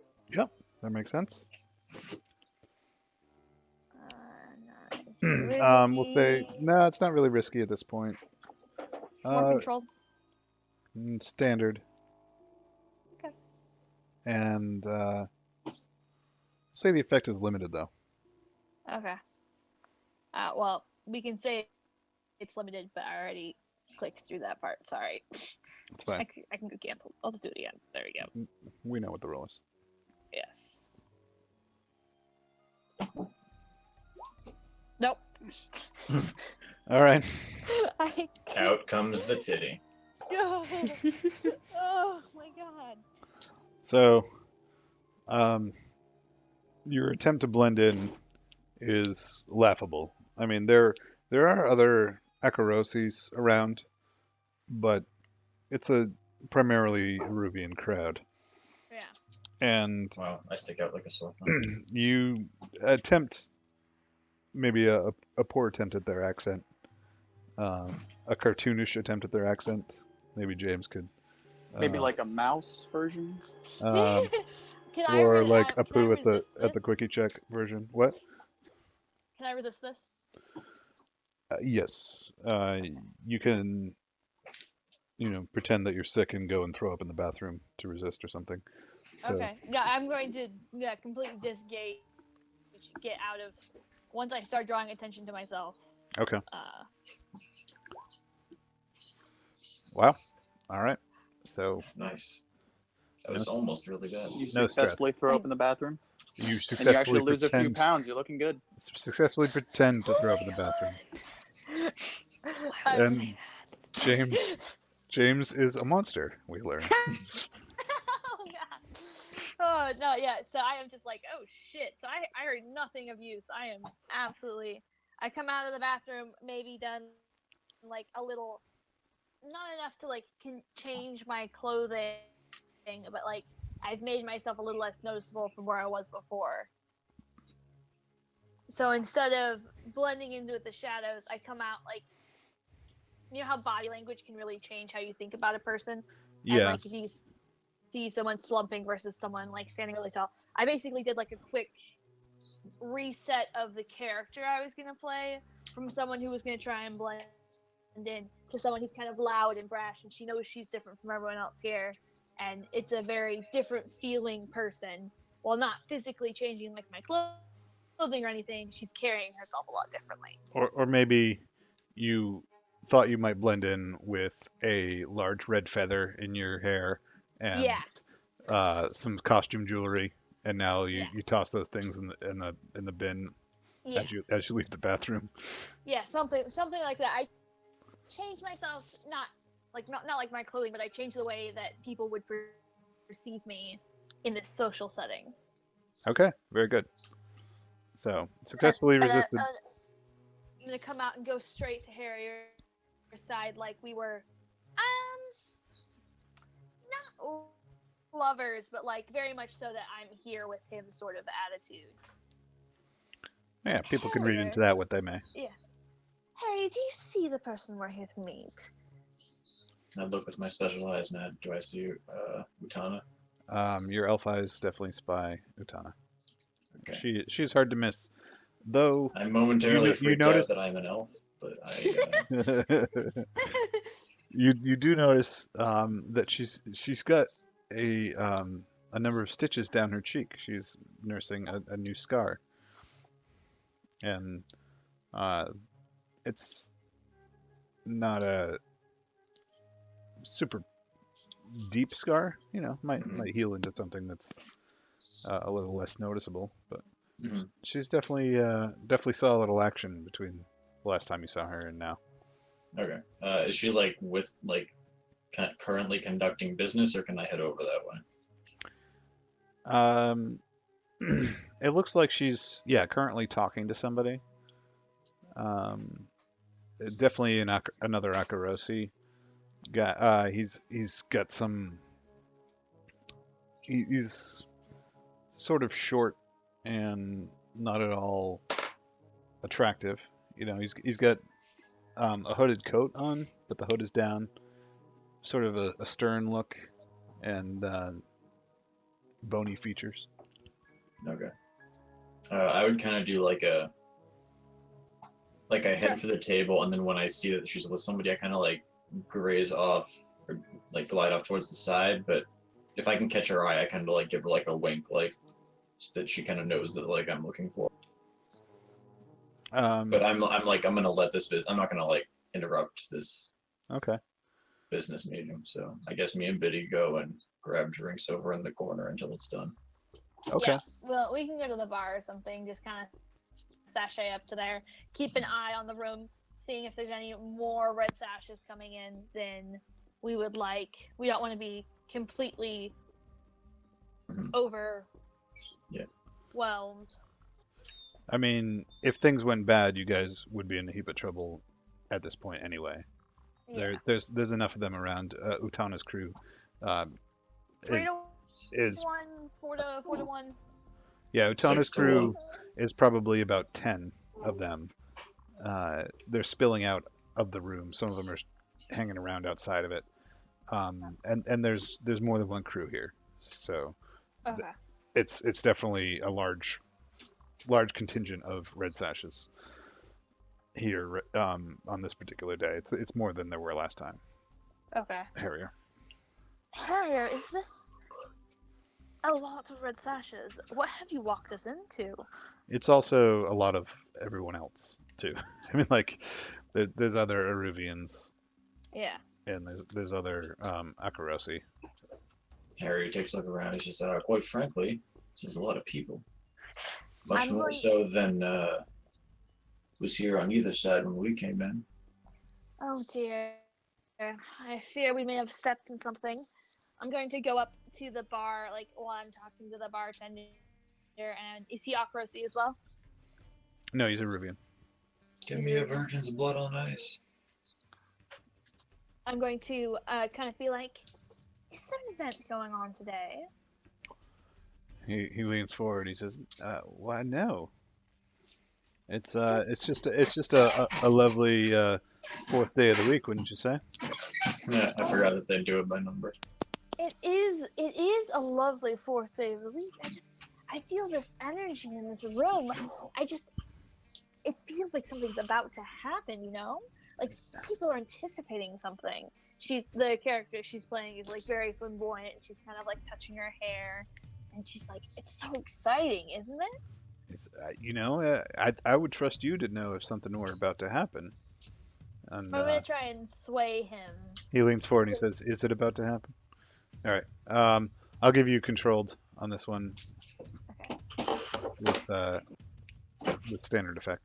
that makes sense. Nice. We'll say no, it's not really risky at this point. More control. Standard. Okay. And say the effect is limited though. Okay. Well, we can say it's limited, but I already clicked through that part. Sorry. It's fine. I can go cancel. I'll just do it again. There we go. We know what the rule is. Yes. Nope. All right. I can't. Out comes the titty. Oh my god. So, your attempt to blend in is laughable. I mean, there are other Akarosis around, but it's a primarily Rubian crowd, Yeah. and Wow, I stick out like a sore thumb. you attempt maybe a poor attempt at their accent, a cartoonish attempt at their accent. Maybe James could, Maybe like a mouse version. um, Can I or like can I Apu at resist the this? quickie check version. What? Can I resist this? Yes. You can, pretend that you're sick and go and throw up in the bathroom to resist or something. So, Okay. Yeah, I'm going to completely disengage, get out of. Once I start drawing attention to myself. okay. Uh, Wow. All right. So Nice. That No. was almost really bad. You No stress. successfully throw up in the bathroom, you and you successfully actually lose a few pretend pounds. You're looking good. successfully throw up in the bathroom. I'm- And James is a monster. We learn. oh god. Oh no, yeah. So I am just like, oh shit. So I heard nothing of use. I am absolutely. I come out of the bathroom, maybe done like a little, not enough to like change my clothing, but like I've made myself a little less noticeable from where I was before. So instead of blending into the shadows, I come out like, you know how body language can really change how you think about a person, and Yeah. like if you see someone slumping versus someone like standing really tall. I basically did like a quick reset of the character I was gonna play from someone who was gonna try and blend in to someone who's kind of loud and brash, and she knows she's different from everyone else here, and it's a very different feeling person. While not physically changing like my clothing or anything, she's carrying herself a lot differently. Or maybe you thought you might blend in with a large red feather in your hair and Yeah, some costume jewelry, and now you, Yeah. you toss those things in the bin yeah, as you leave the bathroom. yeah, something like that. I changed myself, not like my clothing, but I changed the way that people would perceive me in this social setting. Okay, very good. So successfully And resisted. I'm gonna come out and go straight to Harrier's side, like we were, not lovers, but like very much so that I'm here with him sort of attitude. Yeah, people can read Harrier. into that what they may. Harry, do you see the person we're here to meet? I look with my special eyes, Matt. Do I see Utana? Your elf eyes definitely spy Utana. Okay. She's hard to miss, though. I'm momentarily you freaked notice- out that I'm an elf, but I. you do notice that she's got a number of stitches down her cheek. She's nursing a new scar, and it's not a super deep scar. Might heal into something that's a little less noticeable. But Mhm. she's definitely saw a little action between the last time you saw her and now. Okay. Is she like currently conducting business, or can I head over that way? It looks like she's currently talking to somebody. Definitely another Akarosi guy. He's got some. He's sort of short and not at all attractive. He's got a hooded coat on, but the hood is down. Sort of a stern look and bony features. Okay. I would kind of do like I head for the table, and then when I see that she's with somebody, I kind of like graze off or like glide off towards the side. But if I can catch her eye, I kind of like give her like a wink, like so that she kind of knows that like I'm looking for. But I'm gonna let this I'm not gonna like interrupt this Okay. business meeting. So I guess me and Biddy go and grab drinks over in the corner until it's done. Okay. Yeah, well, we can go to the bar or something. Just kind of sashay up to there. Keep an eye on the room, seeing if there's any more red sashes coming in. Then we would like. We don't want to be completely Mhm. overwhelmed. I mean, if things went bad, you guys would be in a heap of trouble at this point anyway. Yeah. There's enough of them around. Utana's crew Three is, to is one, 4 to 1. yeah. Utana's 6 to 1. crew is probably about 10 of them. They're spilling out of the room. Some of them are hanging around outside of it. And there's more than one crew here, so Okay. it's definitely a large contingent of red sashes here on this particular day. It's more than there were last time. Okay. Harrier. Harrier, is this a lot of red sashes? What have you walked us into? It's also a lot of everyone else too. I mean, like there's other Eruvians Yeah. and there's other Akarosi. Harry takes a look around. He says, quite frankly, this is a lot of people. Much I'm more going- so than was here on either side when we came in. Oh dear. I fear we may have stepped in something. I'm going to go up to the bar, like while I'm talking to the bartender. And is he Akrosi as well? No, he's Eruvian. Give me a Virgin's Blood on Ice. I'm going to kind of be like, is there an event going on today? He leans forward. He says, "Why no? It's just a lovely fourth day of the week, wouldn't you say?" Yeah, I forgot that they do it by number. It is a lovely fourth day of the week. I feel this energy in this room. It feels like something's about to happen, you know? Like people are anticipating something. The character she's playing is like very flamboyant. She's kind of like touching her hair, and she's like, "It's so exciting, isn't it?" It's I would trust you to know if something were about to happen. And I'm gonna try and sway him. he leans forward and he says, "Is it about to happen?" All right. I'll give you controlled on this one Okay. with standard effect.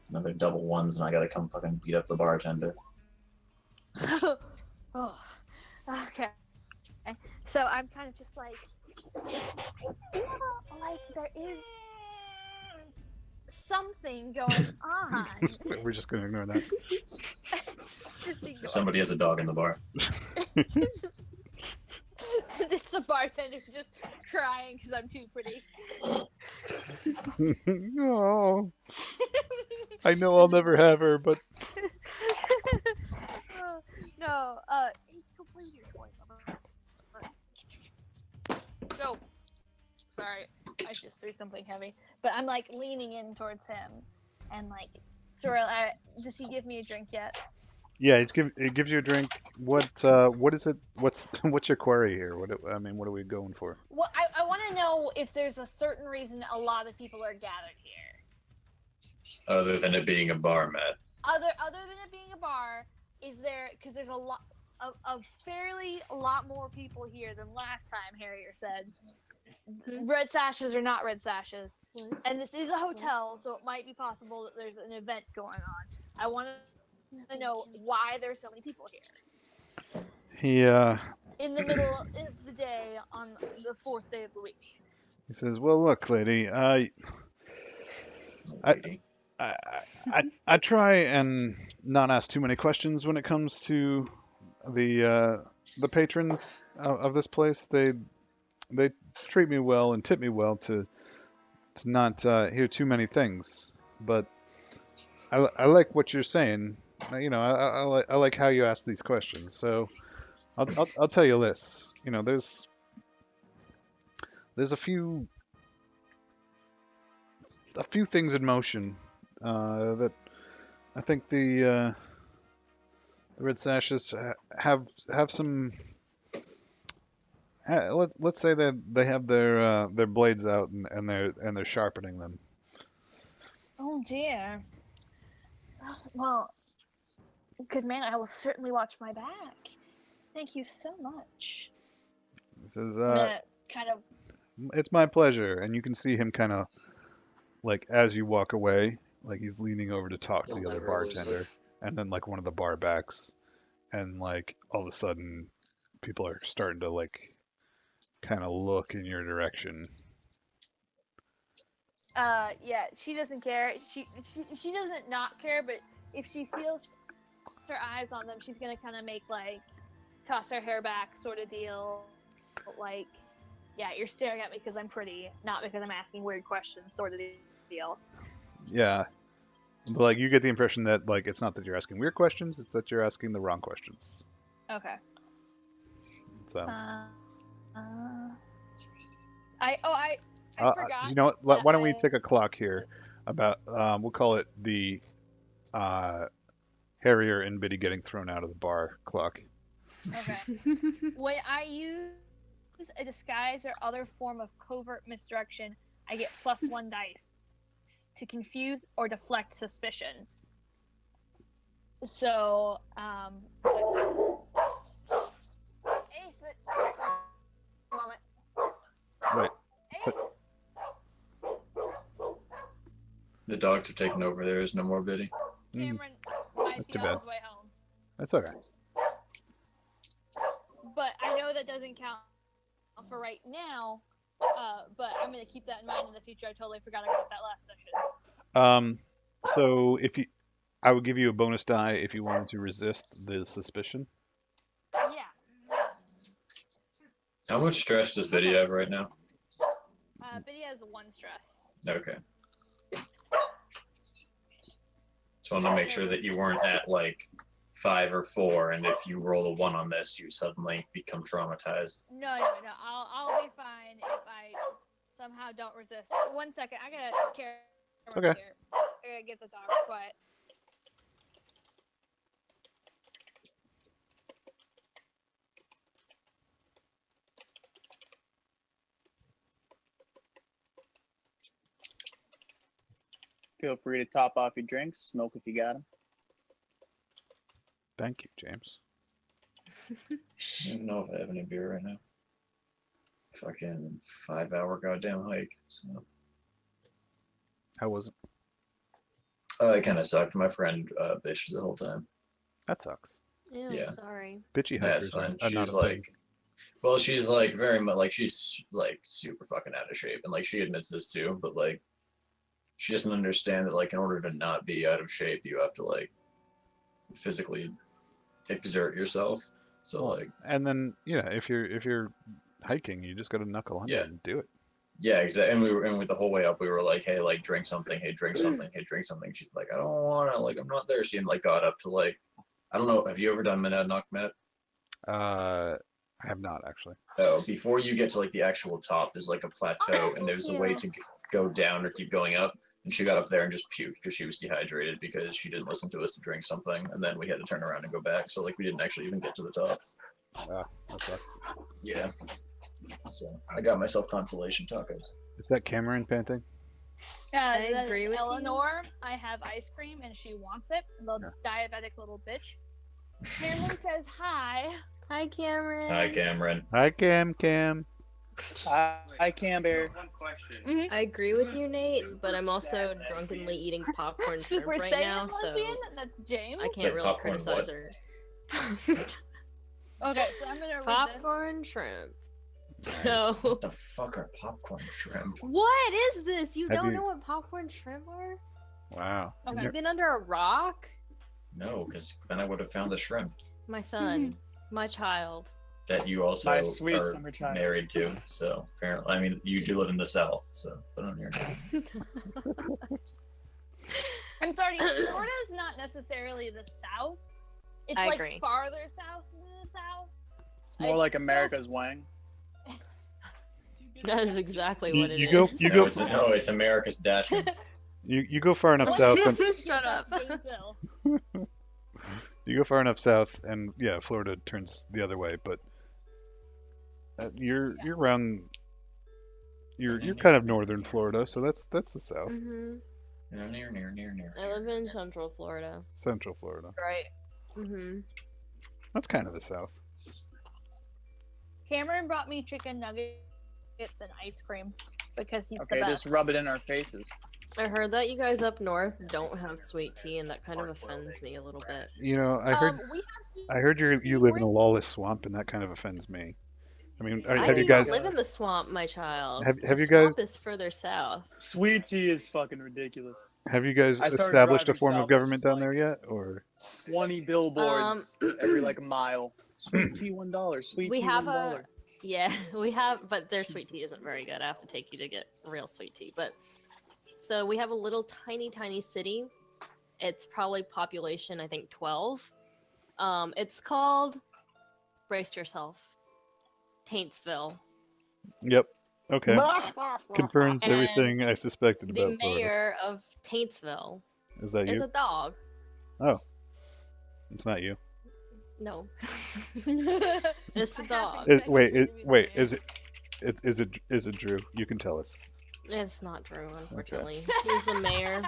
Another double ones, and I gotta come fucking beat up the bartender. Oh, okay. So I'm kind of just like, I feel like there is something going on. We're just gonna ignore that. Just ignore Somebody has a dog in the bar. it. It's the bartender just crying because I'm too pretty. Oh, I know I'll never have her, but No, he's completely your toy. Go. Sorry, I just threw something heavy. But I'm like leaning in towards him, and like, Sorrel, does he give me a drink yet? yeah, it gives you a drink. What is it? What's your query here? What are we going for? Well, I want to know if there's a certain reason a lot of people are gathered here. Other than it being a bar, Matt. Other than it being a bar, is there? Because there's a fairly lot more people here than last time. Harrier said, "Red sashes or not red sashes," and this is a hotel, so it might be possible that there's an event going on. I want to know why there's so many people here He in the middle of the day on the fourth day of the week. he says, "Well, look, lady, Lady. I try and not ask too many questions when it comes to the patrons of this place. They treat me well and tip me well to not hear too many things. But I like what you're saying. You know, I like how you ask these questions. So I'll tell you this. You know, there's a few things in motion that I think the Red Sashes have some. Let's say that they have their blades out and they're sharpening them. Oh dear. Well, good man, I will certainly watch my back. Thank you so much. He says, I'm gonna kind of. "It's my pleasure." And you can see him kind of like as you walk away, like he's leaning over to talk to You'll the other never lose bartender, and then like one of the bar backs, and like all of a sudden, people are starting to like kind of look in your direction. Yeah, she doesn't care. She doesn't not care, but if she feels her eyes on them, she's gonna kind of make like toss her hair back sort of deal. Like, yeah, you're staring at me because I'm pretty, not because I'm asking weird questions sort of deal. Yeah, but like you get the impression that like it's not that you're asking weird questions, it's that you're asking the wrong questions. Okay. So. I forgot. You know what? that Why don't we I- take a clock here? About we'll call it the Harrier and Biddy getting thrown out of the bar clock. Okay. When I use a disguise or other form of covert misdirection, I get +1 dice to confuse or deflect suspicion. So, moment. Right. So- The dogs are taking over. There is no more Biddy. Cameron might That's be too on bad. his way home. That's okay. But I know that doesn't count for right now. But I'm gonna keep that in mind in the future. I totally forgot about that last session. So I would give you a bonus die if you wanted to resist the suspicion. Yeah. How much stress does Biddy have right now? Biddy has 1 stress. Okay. Just wanted to make sure that you weren't at like 5 or 4, and if you roll a 1 on this, you suddenly become traumatized. No. I'll be fine if I somehow don't resist. 1 second. I gotta care. Okay. Here. I gotta get the dog quiet. Feel free to top off your drinks, smoke if you got them. Thank you, James. I don't even know if I have any beer right now. Fucking 5-hour goddamn hike. So. How was it? It kind of sucked. My friend bitched the whole time. That sucks. Ew, Yeah. sorry. Bitchy That's hikers are fine. not She's a like, thing. well, she's like very much like she's like super fucking out of shape, and like she admits this too. But like, she doesn't understand that like in order to not be out of shape, you have to like physically exert yourself. So Well, like, and then if you're hiking, you just got to knuckle under Yeah. and do it. yeah, exactly. And with the whole way up, we were like, hey, like drink something. Hey, drink something. Hey, drink something. She's like, I don't wanna. Like, I'm not thirsty. And like got up to like, I don't know. Have you ever done Monadnock, Matt? I have not actually. Oh, before you get to like the actual top, there's like a plateau, and there's a way you. to go down or keep going up. And she got up there and just puked because she was dehydrated because she didn't listen to us to drink something, and then we had to turn around and go back. So like we didn't actually even get to the top. That sucks. Yeah. So I got myself consolation tacos. Is that Cameron panting? I That agree is with you. Eleanor. I have ice cream and she wants it. The diabetic little bitch. Cameron says hi. Hi, Cameron. Hi, Cameron. Hi, Cam. I can bear. One question. I agree with you, Nate, but I'm also drunkenly eating popcorn shrimp Super right Saiyan now, so lesbian? That's James. I can't Wait, really popcorn criticize what? her. Okay, so I'm gonna Popcorn shrimp. Man, So, what the fuck are popcorn shrimp? what is this? You Have don't you- know what popcorn shrimp are? Wow. Okay. You've been under a rock? No, because then I would have found a shrimp My son, my child. that you also My sweet are summer child. married to. So apparently, I mean, you do live in the South, so put on your. I'm sorry, Florida is not necessarily the South. It's I like agree. farther south than the South. It's more like America's Wang. That is exactly You- what it you is. go- you go- No, it's America's Dashing. You go far enough south, and Shut up. Gainesville. you go far enough south, and yeah, Florida turns the other way. But you're around. You're kind of northern Florida, so that's the south, hmm Near. I live in Central Florida. central Florida. Right. hmm That's kind of the south. Cameron brought me chicken nuggets and ice cream because he's Okay, the just best. rub it in our faces. I heard that you guys up north don't have sweet tea, and that kind of offends me a little bit. You know, I heard We have sweet I heard you tea. live in We're a lawless swamp, and that kind of offends me. I mean, I have do you guys not live in the swamp, my child. have the you guys swamp is further south. Sweet tea is fucking ridiculous. have you guys I started established a driving form of south, government just down like there yet, or 20 billboards every like a mile. Sweet tea $1. Sweet We tea have $1. yeah, we have, but their sweet tea isn't very good. I have to take you to get real sweet tea. But so we have a little tiny city. It's probably population, I think 12. It's called, brace yourself, Taintsville. Yep. Okay. Confirms And everything I suspected The about Florida. mayor of Taintsville Is that is you? a dog. It's not you. No, it's it's a dog. Is it Drew? You can tell us. It's not Drew, unfortunately. If he was the mayor,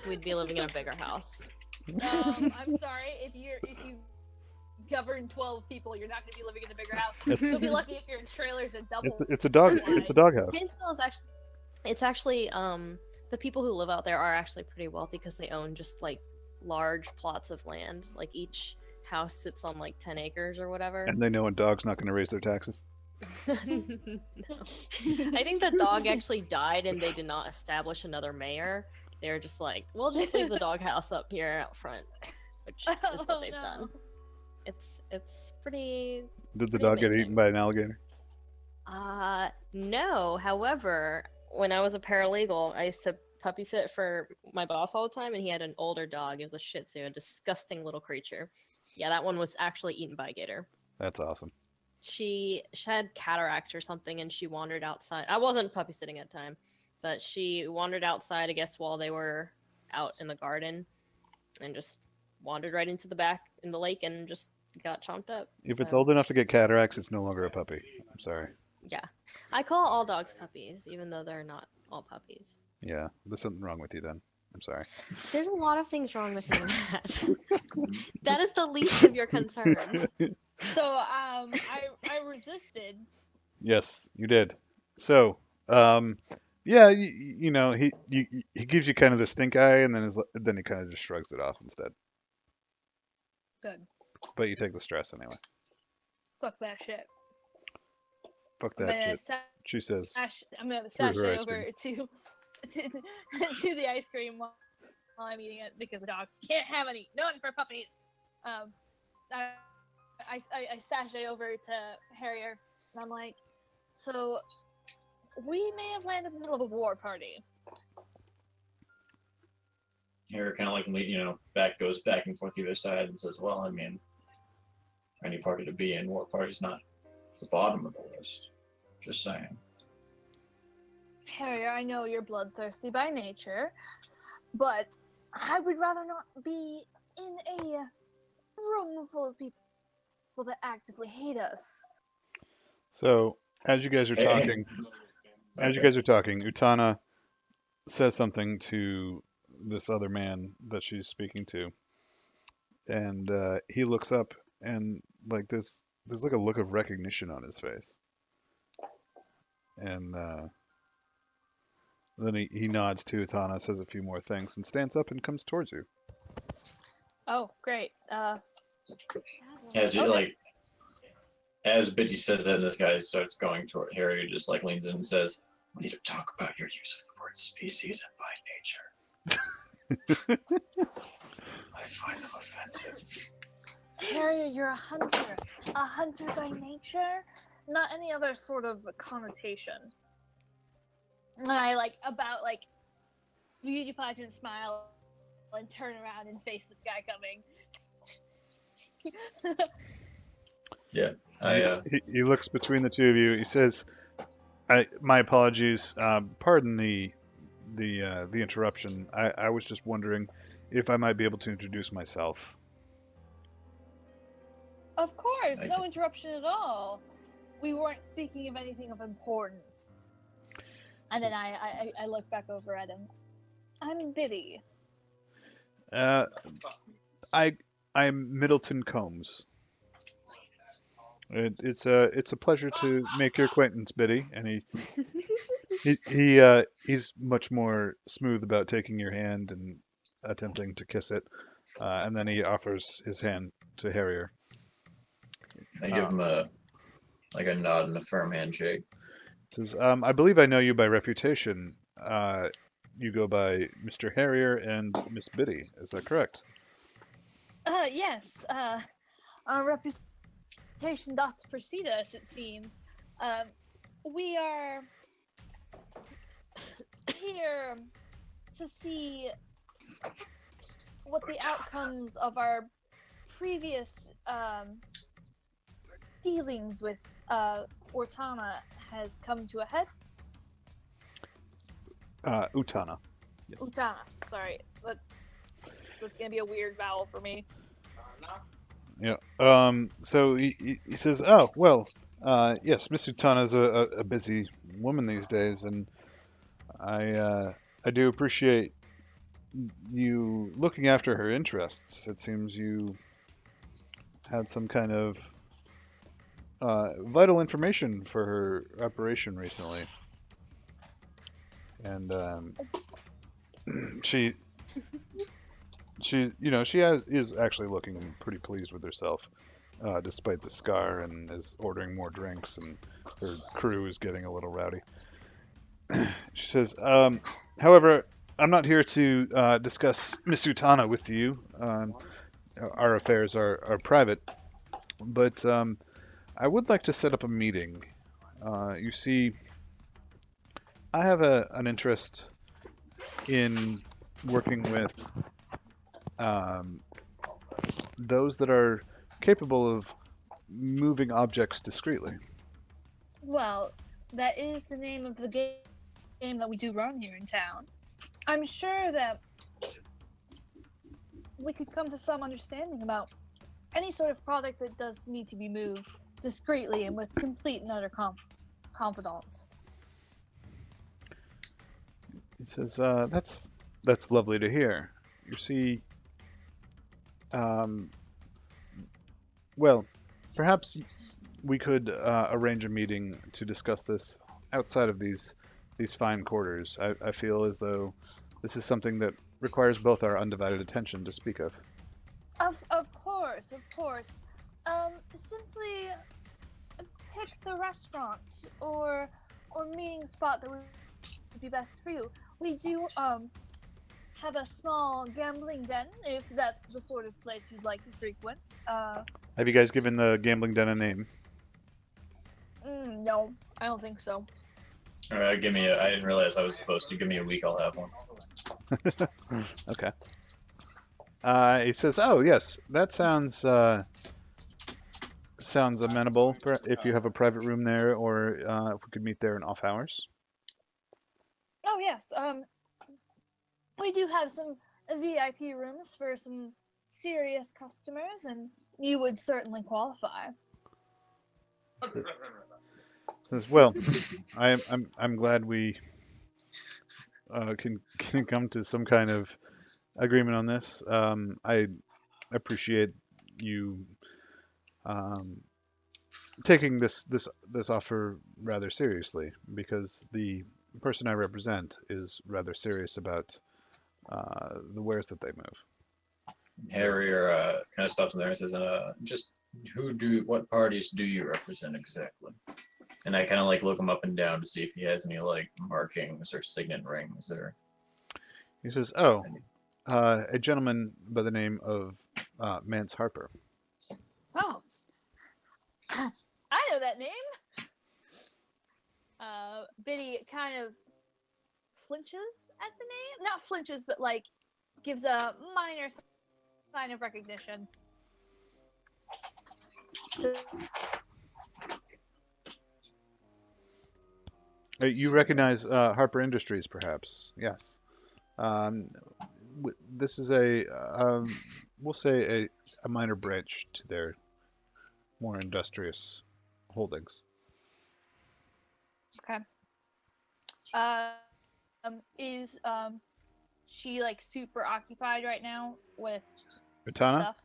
we'd be living in a bigger house. I'm sorry if you govern 12 people, you're not going to be living in a bigger house. You'll be lucky if you're in trailers and double. It's a dog. It's a dog house. Taintsville is actually the people who live out there are actually pretty wealthy because they own just like large plots of land. Like each house sits on like 10 acres or whatever. And they know a dog's not going to raise their taxes. No. I think the dog actually died and they did not establish another mayor. They were just like, we'll just leave the doghouse up here out front, which is what they've done. It's pretty. Did the pretty dog get amazing. eaten by an alligator? No. However, when I was a paralegal, I used to puppy sit for my boss all the time, and he had an older dog. It was a Shih Tzu, a disgusting little creature. Yeah, that one was actually eaten by a gator. That's awesome. She had cataracts or something, and she wandered outside. I wasn't puppy sitting at the time, but she wandered outside, I guess, while they were out in the garden, and just wandered right into the back in the lake and just got chomped up. If it's So, old enough to get cataracts, it's no longer a puppy. I'm sorry. yeah, I call all dogs puppies, even though they're not all puppies. Yeah, there's something wrong with you then. I'm sorry. There's a lot of things wrong with me, Matt. That is the least of your concerns. So I resisted. Yes, you did. So, yeah, you know, he gives you kind of the stink eye, and then he kind of just shrugs it off instead. Good. But you take the stress anyway. Fuck that shit. Fuck I'm that gonna shit. She says. I'm gonna Through her sashay ice over to the ice cream while I'm eating it because the dogs can't have any. None for puppies. I sashay over to Harrier and I'm like, so we may have landed in the middle of a war party. Here, kind of like goes back and forth either side and says, "Well, I mean, any party to be in, war party's not the bottom of the list. Just saying." Harrier, I know you're bloodthirsty by nature, but I would rather not be in a room full of people that actively hate us. So, as you guys are talking, Utana says something to this other man that she's speaking to, and he looks up, and like there's like a look of recognition on his face, and then he nods to Utana, says a few more things, and stands up and comes towards you. Oh, great. As Okay. as Bidgie says that, and this guy starts going toward Harry, who just like leans in and says, "We need to talk about your use of the word species and by nature. I find them offensive." Harrier, you're a hunter by nature, not any other sort of connotation. And I beauty pageant smile and turn around and face this guy coming. He looks between the two of you. He says, my apologies. Pardon the interruption. I was just wondering if I might be able to introduce myself." Of course, Thank no you. interruption at all. We weren't speaking of anything of importance. And then I look back over at him. I'm Biddy. I'm Middleton Combs. It's a pleasure to make your acquaintance, Biddy. And he's much more smooth about taking your hand and attempting to kiss it, and then he offers his hand to Harrier. I give him a nod and a firm handshake. Says, I believe I know you by reputation. You go by Mr. Harrier and Miss Biddy. Is that correct? Yes. Our reputation doth precede us, it seems. We are here to see what the outcomes of our previous dealings with Ortana has come to a head. Utana. Yes. Utana, sorry. That's gonna be a weird vowel for me. Yeah. So he says, "Oh well, yes, Miss Utana is a busy woman these days, and I do appreciate you looking after her interests. It seems you had some kind of vital information for her operation recently, and she." She is actually looking pretty pleased with herself, despite the scar, and is ordering more drinks, and her crew is getting a little rowdy. She says, however, I'm not here to discuss Miss Utana with you. Our affairs are private, but I would like to set up a meeting. You see, I have an interest in working with those that are capable of moving objects discreetly. Well, that is the name of the game that we do run here in town. I'm sure that we could come to some understanding about any sort of product that does need to be moved discreetly and with complete and utter confidence. He says, that's lovely to hear. You see, well, perhaps we could arrange a meeting to discuss this outside of these fine quarters. I feel as though this is something that requires both our undivided attention to speak of. Of course. Simply pick the restaurant or meeting spot that would be best for you. We do have a small gambling den if that's the sort of place you'd like to frequent. Have you guys given the gambling den a name? No, I don't think so. I didn't realize I was supposed to. Give me a week, I'll have one. Okay. He says, "Oh yes, that sounds amenable. If you have a private room there, or if we could meet there in off hours." Oh yes, we do have some VIP rooms for some serious customers, and you would certainly qualify. Says, "Well, I'm glad we can come to some kind of agreement on this. I appreciate you taking this offer rather seriously, because the person I represent is rather serious about the wares that they move." Harrier kind of stops him there and says, just what parties do you represent exactly? And I kind of like look him up and down to see if he has any like markings or signet rings or. He says, "Oh, a gentleman by the name of Mance Harper." Oh, I know that name. Biddy kind of flinches at the name. Not flinches, but like gives a minor sign of recognition. You recognize Harper Industries, perhaps? Yes. This is we'll say a minor branch to their more industrious holdings. Okay. Is she like super occupied right now with Utana? stuff?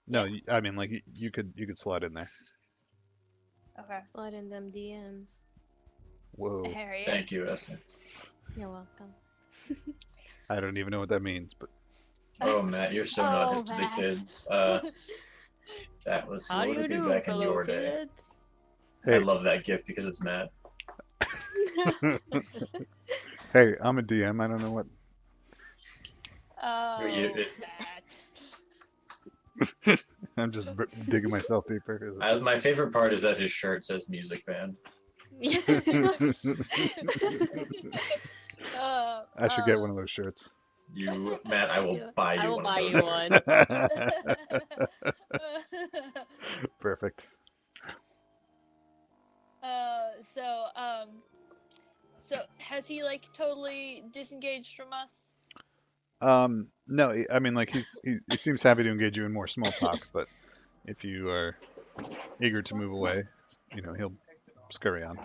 No, Yeah. I mean like you could slide in there. Okay. Slide in them DMs. Whoa. Harriet. Thank you, Esther. You're welcome. I don't even know what that means, but Oh, Matt, you're so not Oh, hip to the Matt. kids. That was How what do would you it be do, back in fellow your day. kids? I hey, love that gift because it's Matt. hey, I'm a DM. I don't know what. Oh, You- Matt. I'm just digging myself deeper. My favorite part is that his shirt says music band. I should get one of those shirts. Matt, I will buy I you will one buy of you those one. shirts. Perfect. So has he like totally disengaged from us? No, I mean, like he seems happy to engage you in more small talk, but if you are eager to move away, he'll scurry on.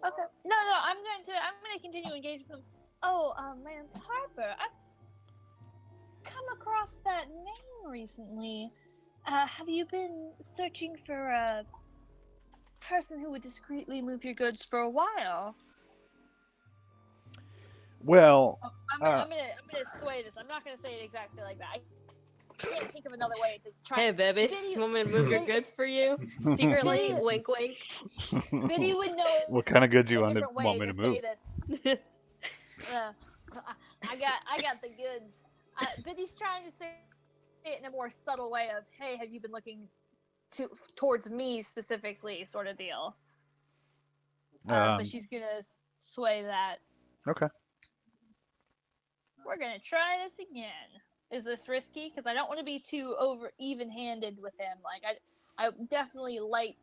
Okay. No, I'm gonna continue engaging with him. Oh, Lance Harper, I've come across that name recently. Have you been searching for a person who would discreetly move your goods for a while? Well, Oh, I'm gonna sway this. I'm not gonna say it exactly like that. I can't think of another way to try. Hey, baby, Biddy- you want me to move your Biddy- goods for you? Secretly, Biddy- wink, wink. Biddy would know what kind of goods you a want different way me to move? say this. I got the goods. Biddy's trying to say it in a more subtle way of, hey, have you been looking towards me specifically, sort of deal. But she's gonna sway that. Okay. We're gonna try this again. Is this risky? Because I don't want to be too even-handed with him. Like I definitely like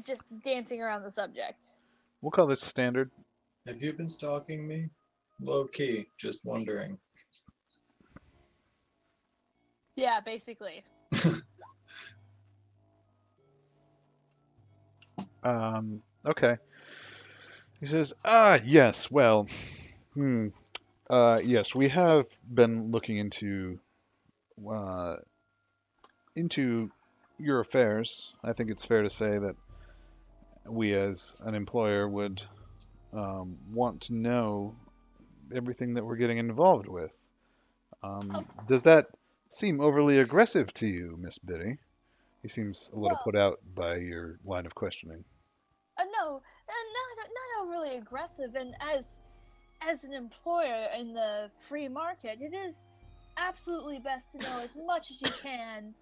just dancing around the subject. We'll call this standard. Have you been stalking me? Low key, just wondering. Yeah, basically. Okay. He says, yes, well, yes, we have been looking into your affairs. I think it's fair to say that we, as an employer, would want to know everything that we're getting involved with. Does that seem overly aggressive to you, Miss Biddy? He seems a little Well- put out by your line of questioning. No, not overly aggressive. And as an employer in the free market, it is absolutely best to know as much as you can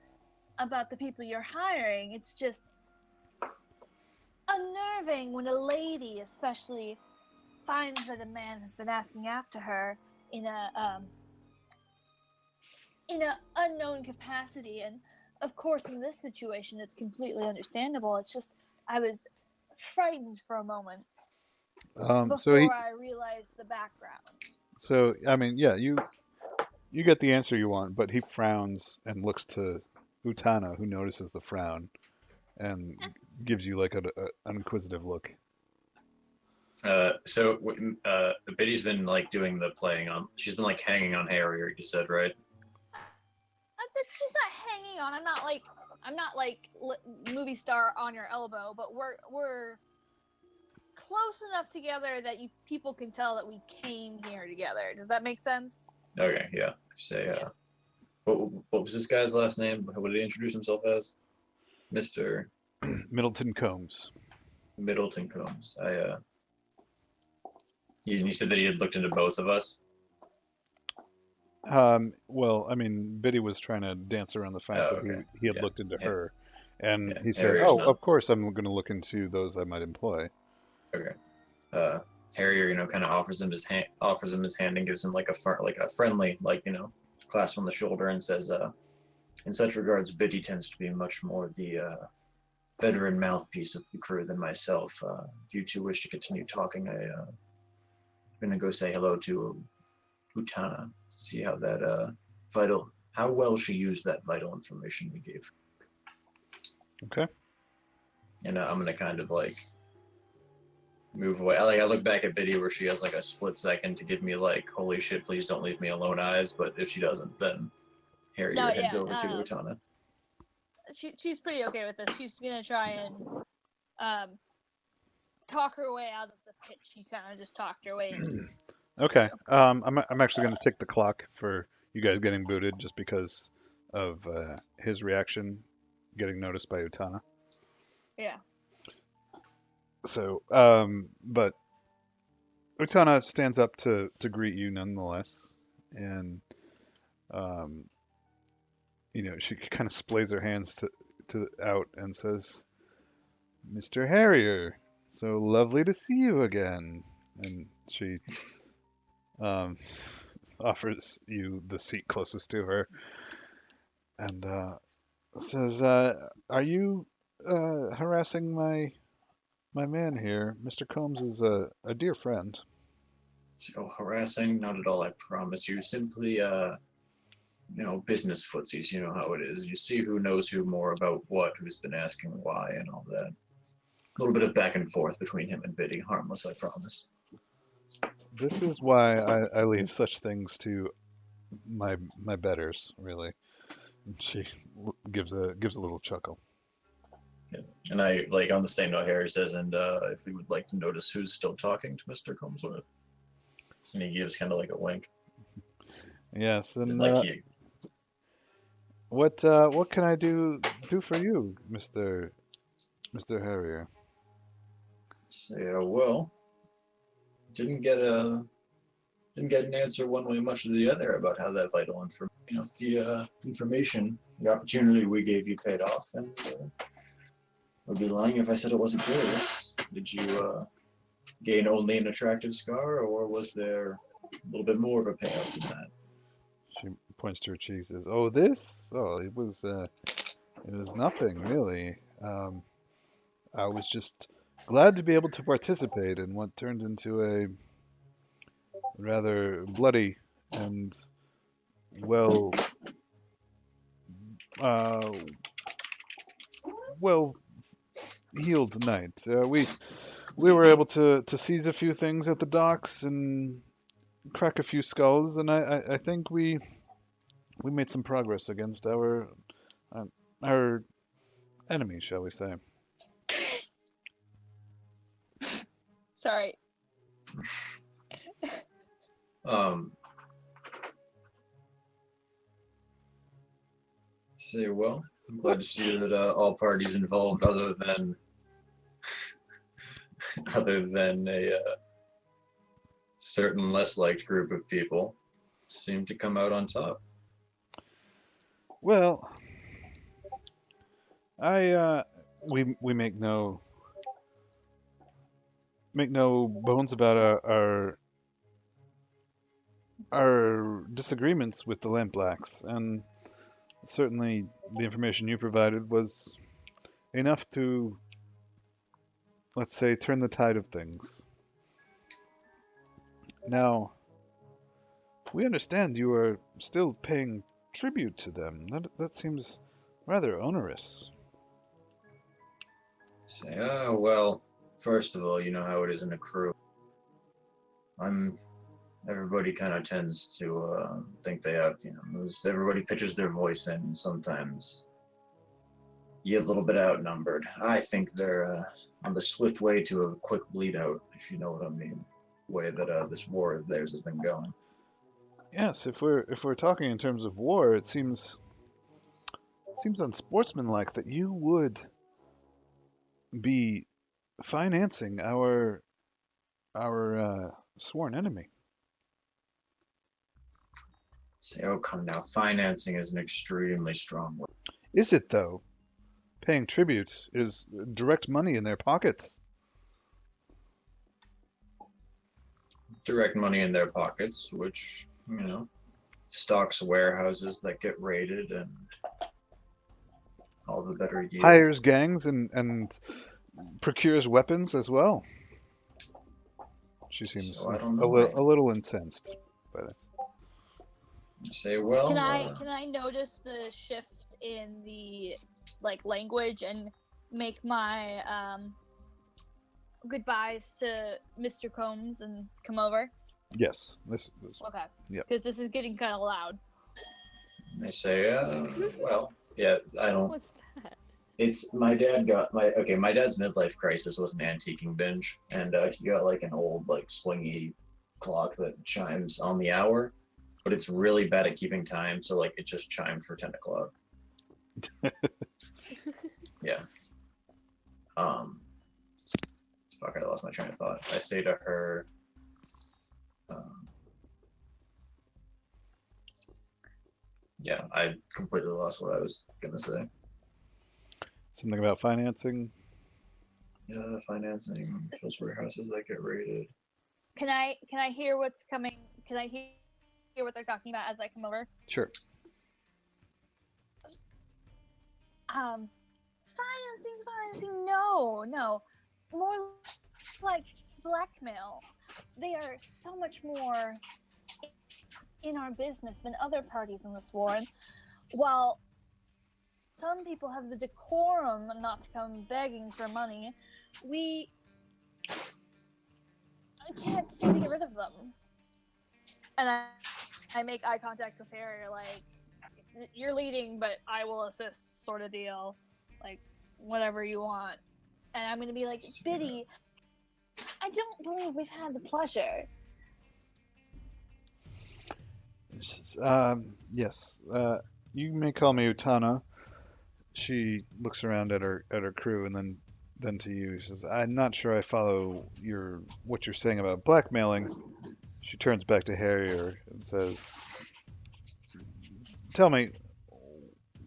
about the people you're hiring. It's just unnerving when a lady, especially, finds that a man has been asking after her in a unknown capacity. And of course, in this situation, it's completely understandable. It's just I was frightened for a moment before I realized the background. So I mean, yeah, you get the answer you want, but he frowns and looks to Utana, who notices the frown and gives you like an inquisitive look. Biddy's been like doing the playing on. She's been like hanging on Harrier. You said, right? She's not hanging on. I'm not like movie star on your elbow, but we're close enough together that people can tell that we came here together. Does that make sense? Okay, yeah. Say, what was this guy's last name? What did he introduce himself as? Mr. Middleton Combs. Middleton Combs. You said that he had looked into both of us. Well, I mean, Biddy was trying to dance around the fact Oh, that okay. he had Yeah. looked into her, and Yeah, he said, Harrier's "Oh, not. of course, I'm going to look into those I might employ." Okay. Harrier, kind of offers him his hand, and gives him like a friendly, clasp on the shoulder, and says, "In such regards, Biddy tends to be much more the veteran mouthpiece of the crew than myself. If you two wish to continue talking, I'm gonna go say hello to Utana, see how that how well she used that vital information we gave." Okay. And I'm gonna kind of like move away. I look back at Biddy where she has like a split second to give me like, "Holy shit, please don't leave me alone" eyes. But if she doesn't, then Harrier heads over to Utana. she's pretty okay with this. She's gonna try and talk her way out of the pit. She kind of just talked her way into. Okay. I'm actually going to tick the clock for you guys getting booted just because of his reaction getting noticed by Utana. Yeah. So, but Utana stands up to greet you nonetheless, and she kind of splays her hands to out and says, "Mr. Harrier, so lovely to see you again." And she offers you the seat closest to her and says, "Are you harassing my man here? Mr. Combs is a dear friend." So harassing? Not at all, I promise you. Simply, business footsies, you know how it is. You see who knows who more about what, who's been asking why, and all that. A little bit of back and forth between him and Biddy. Harmless, I promise. This is why I leave such things to my betters, really. And she gives a little chuckle. Yeah. And I, on the same note, Harry says, and if we would like to notice who's still talking to Mr. Comesworth. And he gives kind of like a wink. Yes, and Like what can I do for you, Mr. Harrier? say, well, didn't get an answer one way much or the other about how that vital information, the opportunity we gave you paid off, and I'd be lying if I said it wasn't curious. Did you gain only an attractive scar, or was there a little bit more of a payout than that? She points to her cheeks and says, "Oh, this? Oh, it was nothing really. I was just glad to be able to participate in what turned into a rather bloody and well healed night. We were able to seize a few things at the docks and crack a few skulls, and I think we made some progress against our enemy, shall we say." Sorry. Say, well, I'm glad to see that all parties involved, other than a certain less liked group of people, seem to come out on top. Well, we make no bones about our disagreements with the Lampblacks, and certainly the information you provided was enough to, let's say, turn the tide of things. Now, we understand you are still paying tribute to them. That seems rather onerous. Say, oh, well, first of all, you know how it is in a crew. Everybody kind of tends to think they have, everybody pitches their voice in, and sometimes you get a little bit outnumbered. I think they're on the swift way to a quick bleed out, if you know what I mean. The way that this war of theirs has been going. Yes, if we're talking in terms of war, it seems unsportsmanlike that you would be financing our sworn enemy. Say, oh, come now. Financing is an extremely strong word. Is it, though? Paying tribute is direct money in their pockets. Direct money in their pockets, which, stocks warehouses that get raided and all the better yield. Hires gangs and procures weapons as well. She seems So, I don't a know, little incensed by this. Say, well, Can I notice the shift in the language and make my goodbyes to Mr. Combs and come over? Yes, this. Okay. Yeah. Because this is getting kind of loud. They say, well, Yeah, I don't. What's that? It's my dad got my dad's midlife crisis was an antiquing binge, and he got like an old like swingy clock that chimes on the hour, but it's really bad at keeping time, so like it just chimed for 10 o'clock. Yeah. Um. Fuck! I lost my train of thought. I say to her. Um, yeah, I completely lost what I was gonna say. Something about financing. Yeah, financing, those warehouses that get raided. Can I hear what's coming? Can I hear what they're talking about as I come over? Sure. Financing. No, more like blackmail. They are so much more in our business than other parties in this war. And while some people have the decorum not to come begging for money, we can't seem to get rid of them. And I make eye contact with Harry, like, you're leading, but I will assist, sort of deal. Like, whatever you want. And I'm going to be like, Biddy, I don't believe we've had the pleasure. Yes. You may call me Utana. She looks around at her crew and then to you. She says, "I'm not sure I follow what you're saying about blackmailing." She turns back to Harrier and says, "Tell me,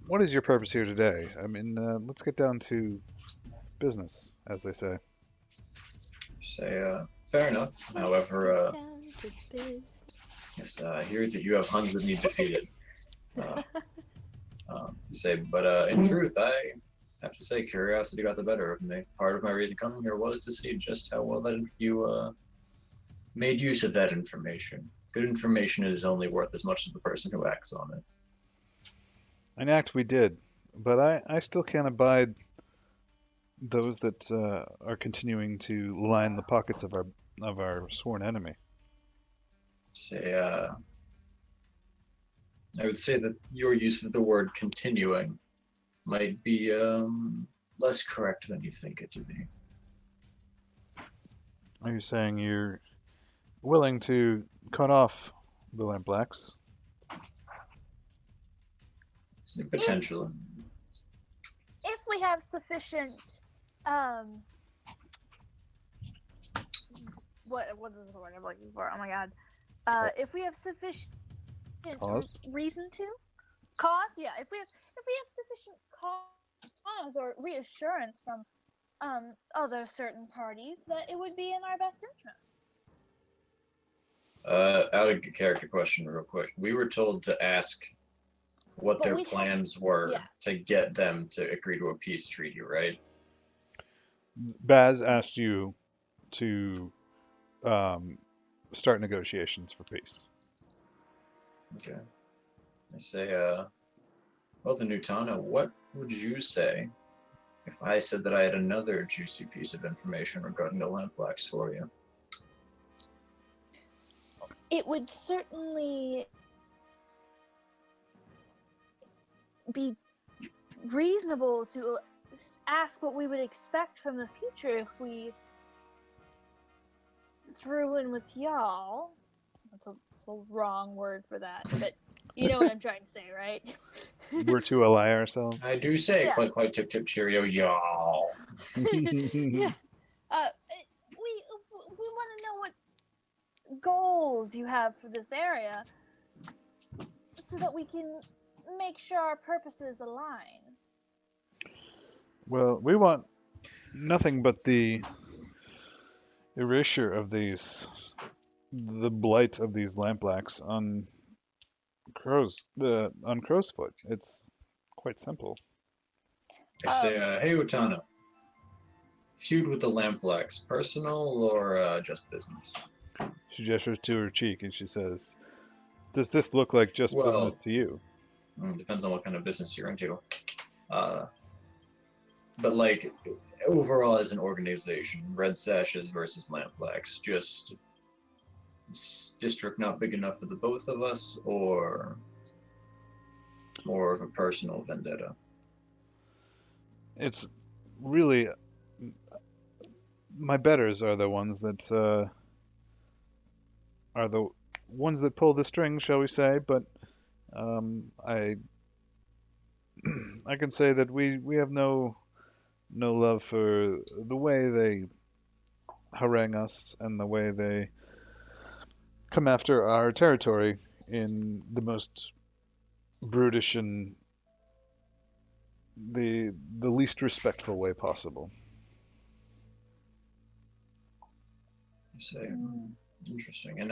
what is your purpose here today? I mean, let's get down to business, as they say." Say, fair enough. However, Down to business. yes, I hear that you have Huns that need defeated. Say, but in truth, I have to say, curiosity got the better of me. Part of my reason coming here was to see just how well that you made use of that information. Good information is only worth as much as the person who acts on it. An act we did, but I still can't abide those that are continuing to line the pockets of our sworn enemy. Say, I would say that your use of the word continuing might be less correct than you think it to be. Are you saying you're willing to cut off the Lampblacks? Potentially. If we have sufficient, what is the word I'm looking for? Oh my god. If we have sufficient Cause? reason to cause, yeah. If we have sufficient cause or reassurance from other certain parties, that it would be in our best interests. Out of character question, real quick. We were told to ask what their plans were to get them to agree to a peace treaty, right? Baz asked you to start negotiations for peace. Okay. I say, well then, Utana, what would you say if I said that I had another juicy piece of information regarding the Lampblacks for you? It would certainly be reasonable to ask what we would expect from the future if we threw in with y'all. That's a wrong word for that, but you know what I'm trying to say, right? We're to ally ourselves. I do say quite tip cheerio, y'all. Yeah. We want to know what goals you have for this area, so that we can make sure our purposes align. Well, we want nothing but the erasure of the blight of these Lampblacks on Crowsfoot. It's quite simple. I say, hey Utana, feud with the Lampblacks, personal or just business? She gestures to her cheek and she says, "Does this look like just business to you?" Depends on what kind of business you're into. But like, overall as an organization, Red Sashes versus Lampblacks, just district not big enough for the both of us, or more of a personal vendetta? It's really my betters are the ones that pull the strings, shall we say? But I I can say that we have no love for the way they harangue us and the way they come after our territory in the most brutish and the least respectful way possible. You say, interesting. And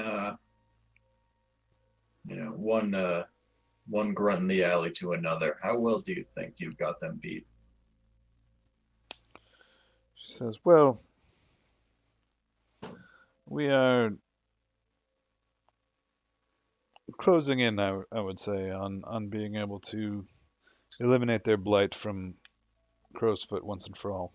one grunt in the alley to another. How well do you think you've got them beat? She says, "Well, we are closing in, I would say, on being able to eliminate their blight from Crowsfoot once and for all."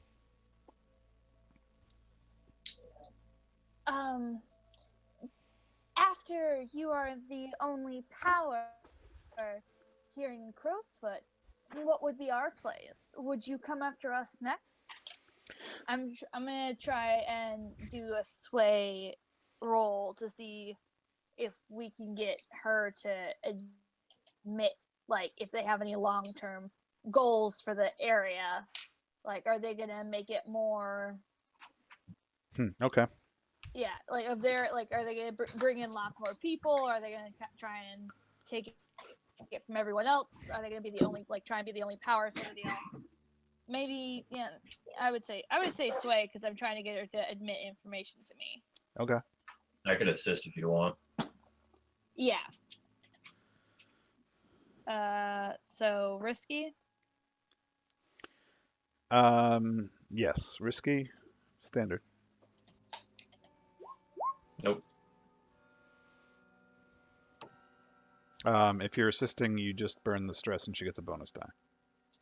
After you are the only power here in Crowsfoot, what would be our place? Would you come after us next? I'm gonna try and do a sway roll to see if we can get her to admit, like, if they have any long-term goals for the area. Like, are they gonna make it more? Okay. Yeah, like, if they're like, are they gonna bring in lots more people? Are they gonna try and take it from everyone else? Are they gonna be the only, like, try and be the only power sort of deal? Maybe, yeah. I would say sway because I'm trying to get her to admit information to me. Okay. I could assist if you want. Yeah. So risky. Yes. Risky. Standard. Nope. If you're assisting, you just burn the stress and she gets a bonus die.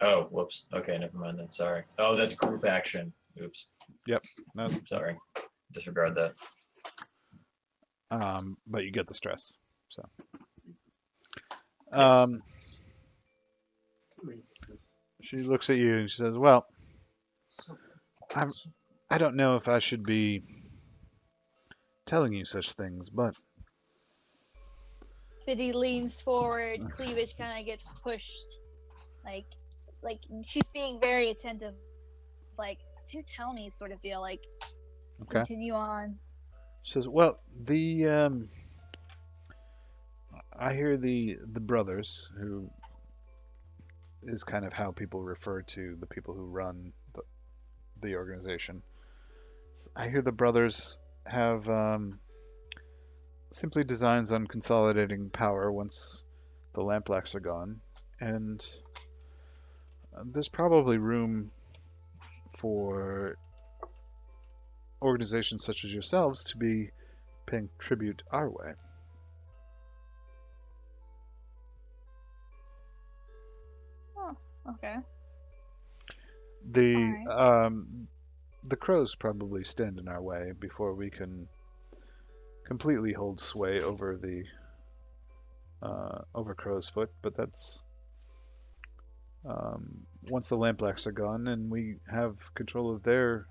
Oh, whoops. Okay, never mind then. Sorry. Oh, that's group action. Oops. Yep. No. Sorry. Disregard that. But you get the stress. So. Yes. She looks at you and she says, "Well, I don't know if I should be telling you such things, but Biddy leans forward. Cleavage kind of gets pushed, like she's being very attentive. Like, do tell me, sort of deal. Like, okay." continue on. She says, "Well, I hear the brothers, who is kind of how people refer to the people who run the organization. I hear the brothers have simply designs on consolidating power once the Lamplacs are gone, and there's probably room for organizations such as yourselves to be paying tribute our way." Oh, okay. The crows probably stand in our way before we can completely hold sway over the over Crowsfoot, but that's once the Lamplacs are gone and we have control of their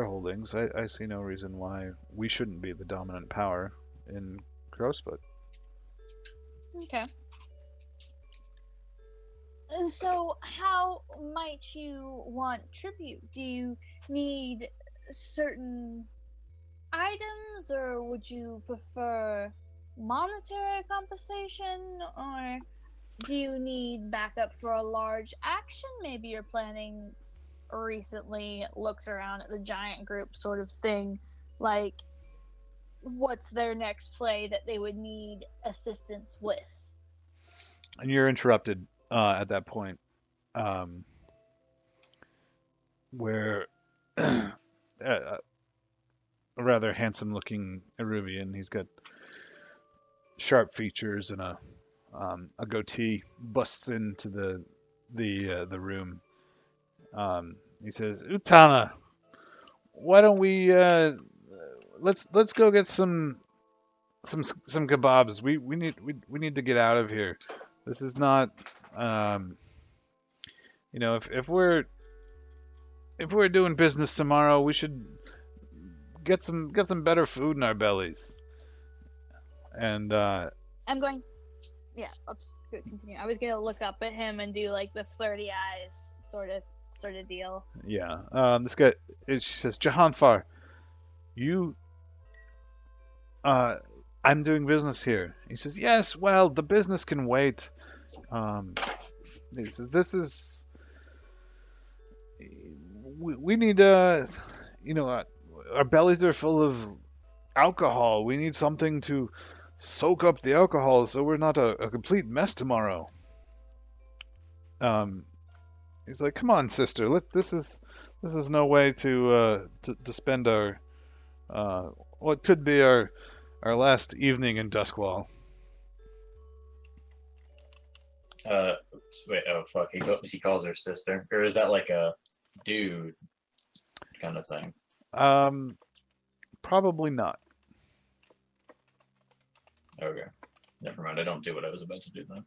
holdings. I see no reason why we shouldn't be the dominant power in Crowsfoot. Okay. And so, how might you want tribute? Do you need certain items, or would you prefer monetary compensation, or do you need backup for a large action maybe you're planning recently? Looks around at the giant group sort of thing, like, what's their next play that they would need assistance with? And you're interrupted at that point, where a rather handsome-looking Eruvian, he's got sharp features and a goatee, busts into the room. He says, "Utana, why don't we let's go get some some kebabs. We need to get out of here. This is not you know, if we're doing business tomorrow, we should get some better food in our bellies. And I'm going. Yeah, oops, good, continue. I was gonna look up at him and do like the flirty eyes sort of deal. yeah, this guy, she says, Jahanfar, you, I'm doing business here. He says, yes, well, the business can wait. Um, this is, we need, you know, our bellies are full of alcohol. We need something to soak up the alcohol so we're not a complete mess tomorrow. Um, he's like, come on, sister. This is no way to spend our what could be our last evening in Duskwall. Wait, oh fuck, he calls her sister, or is that like a dude kind of thing? Probably not. Okay, never mind. I don't do what I was about to do then.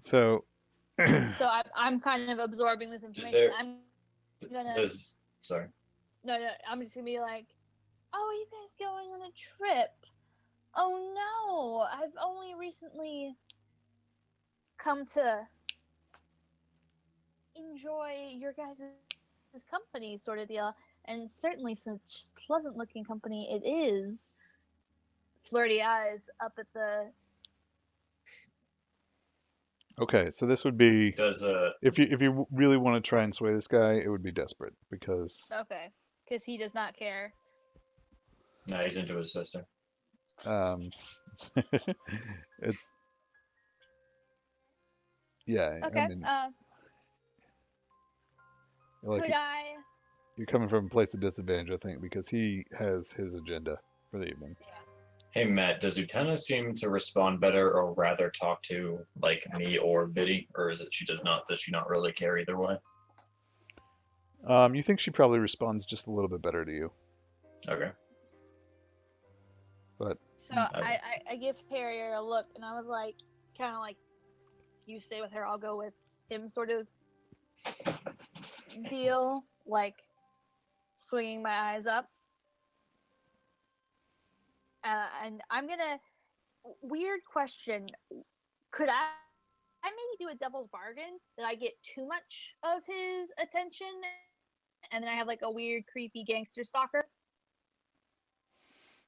So, So I'm kind of absorbing this information. there- I'm gonna. Sorry. No, I'm just gonna be like, oh, are you guys going on a trip? Oh no, I've only recently come to enjoy your guys' company, sort of deal, and certainly such pleasant-looking company it is. Flirty eyes up at the. okay, so this would be Does if you really want to try and sway this guy, it would be desperate because Okay, because he does not care. no, he's into his sister. it, yeah, Okay, I mean, like could I? you're coming from a place of disadvantage, I think, because he has his agenda for the evening. Hey Matt, does Utena seem to respond better, or rather talk to like me or Biddy, or is it she does not? Does she not really care either way? You think she probably responds just a little bit better to you, Okay. but So Okay. I give Harrier a look, and I was like, kind of like, you stay with her, I'll go with him, sort of deal, like swinging my eyes up. And I'm gonna. Weird question. Could I maybe do a devil's bargain that I get too much of his attention, and then I have like a weird, creepy gangster stalker?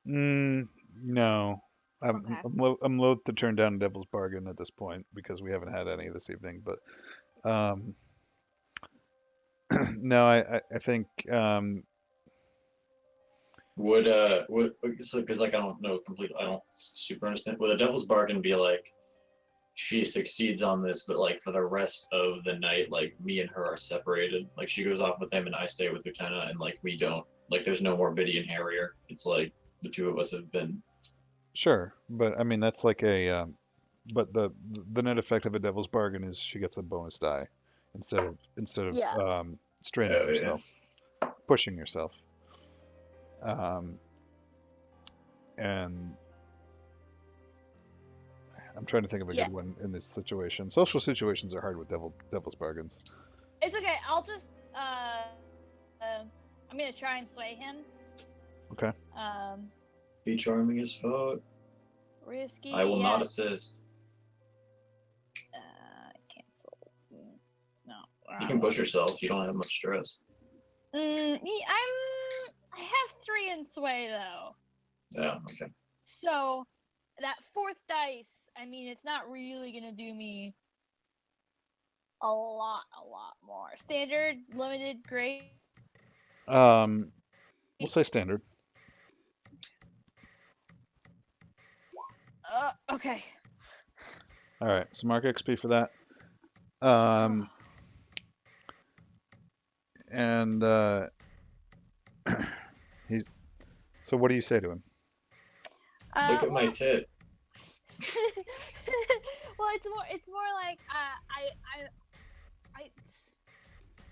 no. Okay. I'm loath to turn down Devil's Bargain at this point because we haven't had any this evening. But no, I think Would because like I don't know completely, I don't super understand. Would a devil's bargain be like she succeeds on this, but like for the rest of the night, like me and her are separated. Like she goes off with him and I stay with Lieutenant, and like we don't like there's no more Biddy and Harrier. It's like the two of us have been. sure, but I mean that's like a but the net effect of a Devil's Bargain is she gets a bonus die instead of Yeah. straining Oh, yeah. yourself, pushing yourself. And I'm trying to think of a Yeah. good one in this situation. Social situations are hard with Devil's Bargains. It's okay. I'll just I'm gonna try and sway him. Okay. Be charming as fuck. Risky. I will yeah. not assist. Cancel. No. You can push yourself. You don't have much stress. I have 3 in sway though. Yeah. Okay. So that 4th dice, I mean, it's not really gonna do me a lot more. Standard, limited, great. We'll say standard. Okay. All right, so mark XP for that. And he's. So what do you say to him? Look at my well, tit. well, it's more like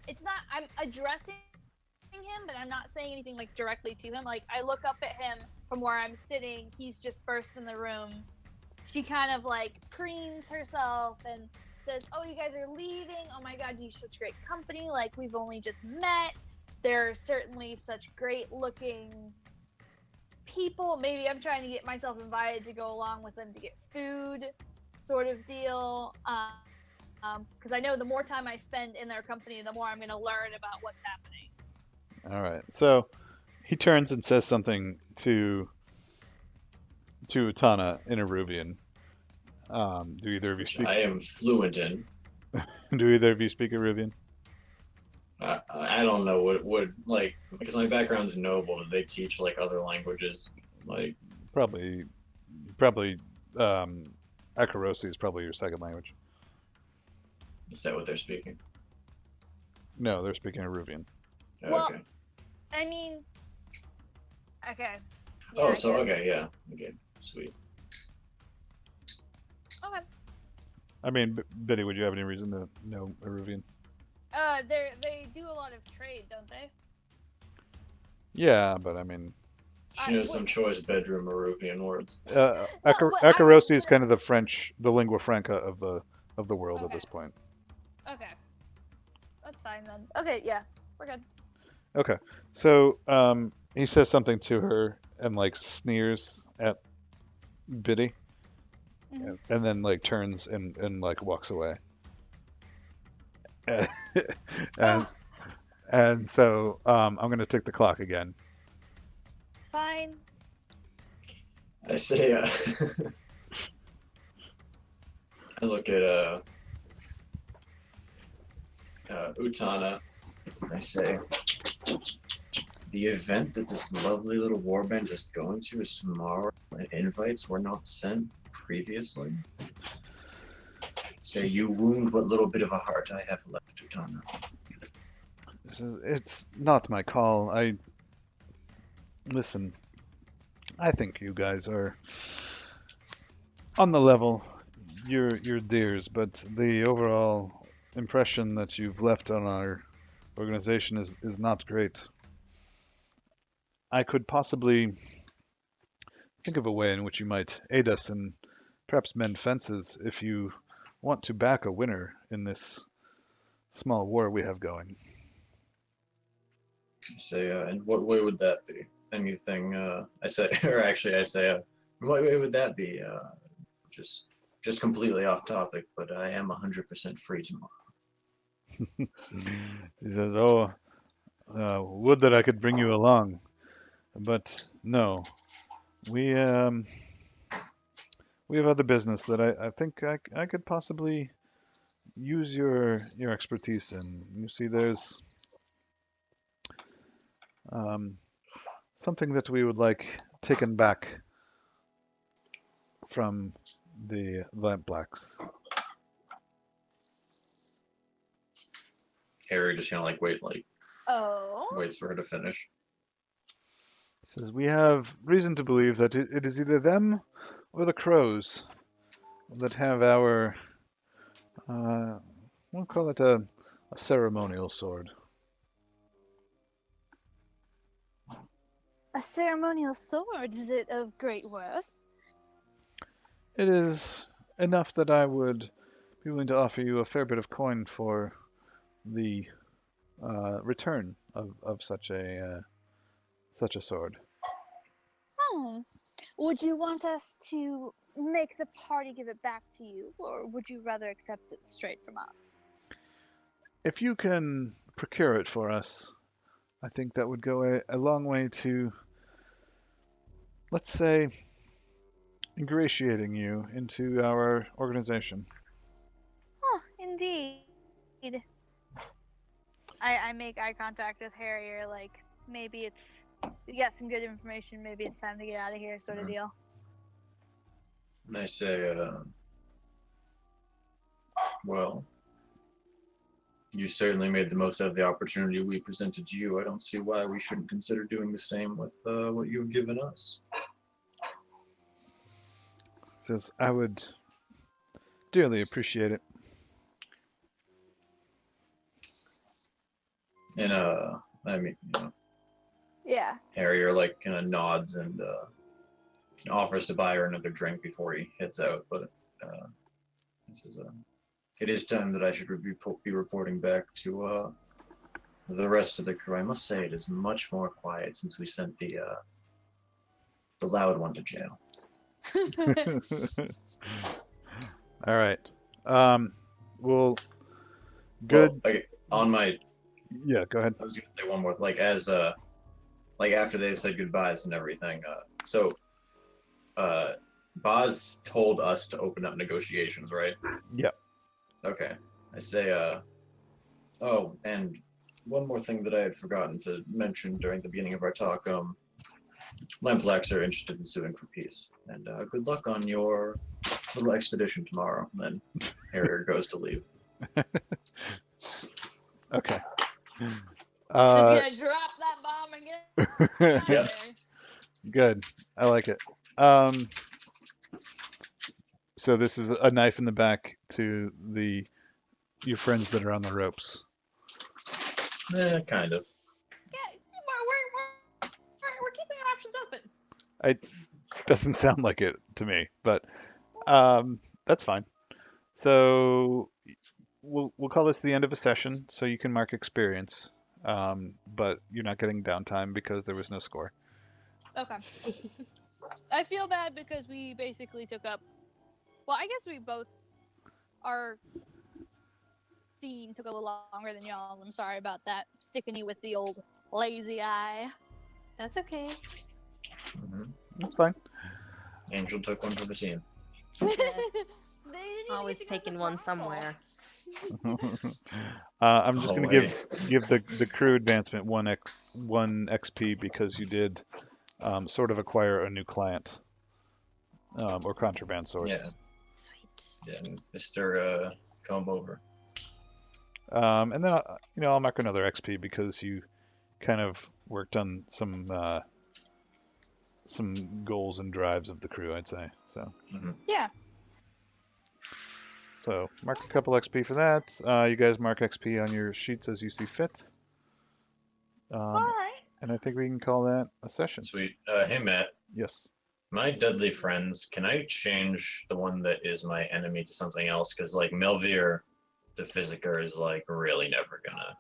it's not. I'm addressing him, but I'm not saying anything like directly to him. Like I look up at him from where I'm sitting. He's just burst in the room. She kind of like preens herself and says, "Oh, you guys are leaving. Oh my God, you're such great company. Like we've only just met. They're certainly such great looking people. Maybe I'm trying to get myself invited to go along with them to get food, sort of deal. Because I know the more time I spend in their company, the more I'm going to learn about what's happening." All right. So he turns and says something to Utana in Eruvian. Do either of you Which speak? I am fluent in. Do either of you speak Eruvian? I don't know what like because my background's noble. Do they teach like other languages? Like Probably. Akarosi is probably your second language. is that what they're speaking? No, they're speaking Eruvian. Well, Okay. I mean, okay. Yeah, Oh, I so guess. okay, yeah, okay, sweet. Okay. I mean, Biddy, would you have any reason to know Eruvian? They do a lot of trade, don't they? Yeah, but I mean, She knows what- some choice bedroom Maruvian words. but I Akarosi is would- kind of the French, the lingua franca of the world at Okay. this point. Okay. That's fine then. Okay, yeah, we're good. Okay, so he says something to her and like sneers at Biddy, Mhm. and then like turns and like walks away. and Oh, and so I'm gonna tick the clock again. fine. I say, I look at Utana. I say, the event that this lovely little warband is going to is tomorrow, and invites were not sent previously. Say, you wound what little bit of a heart I have left, Utana. It's not my call. Listen. I think you guys are on the level. You're dears, but the overall impression that you've left on our organization is not great. I could possibly think of a way in which you might aid us and perhaps mend fences if you want to back a winner in this small war we have going. I say, and what way would that be? Anything, I say, or actually I say, what way would that be? Just completely off topic, but I am 100% free tomorrow. He says, "Oh, would that I could bring you along, but no. We have other business that I think I could possibly use your expertise in. You see, there's something that we would like taken back from the Lamp Blacks." Harry just kind of like Oh. waits for her to finish. He says, "We have reason to believe that it is either them or the crows that have our, we'll call it a ceremonial sword." A ceremonial sword? Is it of great worth? It is enough that I would be willing to offer you a fair bit of coin for the return of such a sword. Oh. Would you want us to make the party give it back to you, or would you rather accept it straight from us? If you can procure it for us, I think that would go a long way to, let's say, ingratiating you into our organization. Oh, indeed. I make eye contact with Harrier, like maybe we got some good information, maybe it's time to get out of here, sort of Mhm. deal. And I say, well, you certainly made the most out of the opportunity we presented you. I don't see why we shouldn't consider doing the same with what you've given us. Says, "I would dearly appreciate it." And I mean, Yeah. Harrier like kind of nods and offers to buy her another drink before he heads out. But this is it is time that I should be reporting back to the rest of the crew. I must say it is much more quiet since we sent the loud one to jail. All right. Well, good. Well, on my, Yeah, go ahead. I was gonna say one more. Like as like after they said goodbyes and everything. Boz told us to open up negotiations, right? Yeah. Okay. I say, oh, and one more thing that I had forgotten to mention during the beginning of our talk. Lamplax are interested in suing for peace, and good luck on your little expedition tomorrow. And then Harrier goes to leave. Okay. Just gonna drop that bomb again. Yeah. Okay. Good. I like it. So this is a knife in the back to your friends that are on the ropes. Kind of. Yeah, we're keeping our options open. Doesn't sound like it to me, but that's fine. So we'll call this the end of a session, so you can mark experience, but you're not getting downtime because there was no score. Okay. I feel bad because we basically took up. Well, I guess we both. Our scene took a little longer than y'all. I'm sorry about that. Sticking you with the old lazy eye. That's okay. That's fine. Angel took one for the team. They didn't even Always get to go to taking the one brothel. somewhere. I'm just going to Always. give the crew advancement one XP because you did sort of acquire a new client or contraband sword. Yeah. Sweet. Yeah, Mr. Comb Over. And then I'll mark another XP because you kind of worked on some goals and drives of the crew, I'd say. So. Yeah. So mark a couple XP for that. You guys mark XP on your sheets as you see fit. All right. And I think we can call that a session. Sweet. Hey, Matt. Yes. My deadly friends, can I change the one that is my enemy to something else? Because, like, Melvir the Physiker is, like, really never gonna...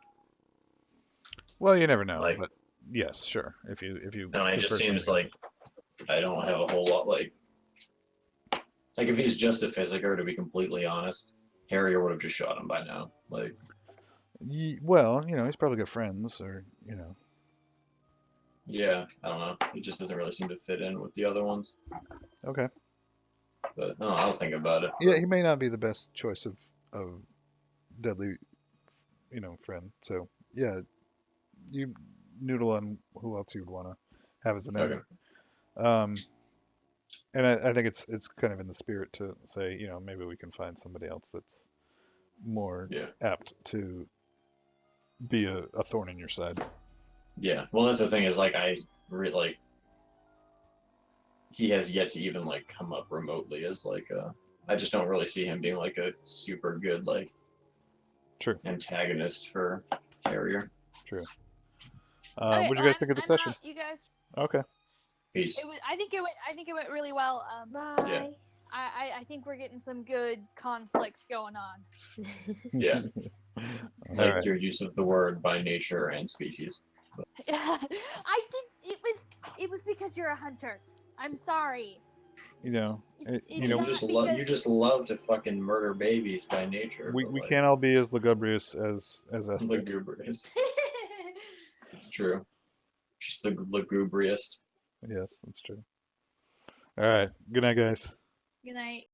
Well, you never know, Like- but yes, sure. If you. No, it just prefer seems something. like I don't have a whole lot, like... Like, if he's just a Physiker, to be completely honest, Harrier would have just shot him by now. Like, Well, he's probably got friends, or yeah, I don't know. He just doesn't really seem to fit in with the other ones. Okay. But, no, I'll think about it. Yeah, he may not be the best choice of deadly, friend. So yeah, you noodle on who else you'd want to have as an enemy. Okay. And I think it's kind of in the spirit to say, maybe we can find somebody else that's more Yeah. apt to be a thorn in your side. Yeah. Well, that's the thing is, like, he has yet to even, like, come up remotely as, like, I just don't really see him being, like, a super good, like, True. antagonist for Harrier. True. Okay, What do you well, guys think of the I'm session? out, you guys. Okay. Peace. I think it went really well. Bye. I think we're getting some good conflict going on. Yeah. All Like right. your use of the word by nature and species. It was because you're a hunter. I'm sorry. It's You not just because- you just love to fucking murder babies by nature. we but, we like, can't all be as lugubrious as us. lugubrious. It's true. Just the lugubrious. Yes, that's true. All right. Good night, guys. Good night.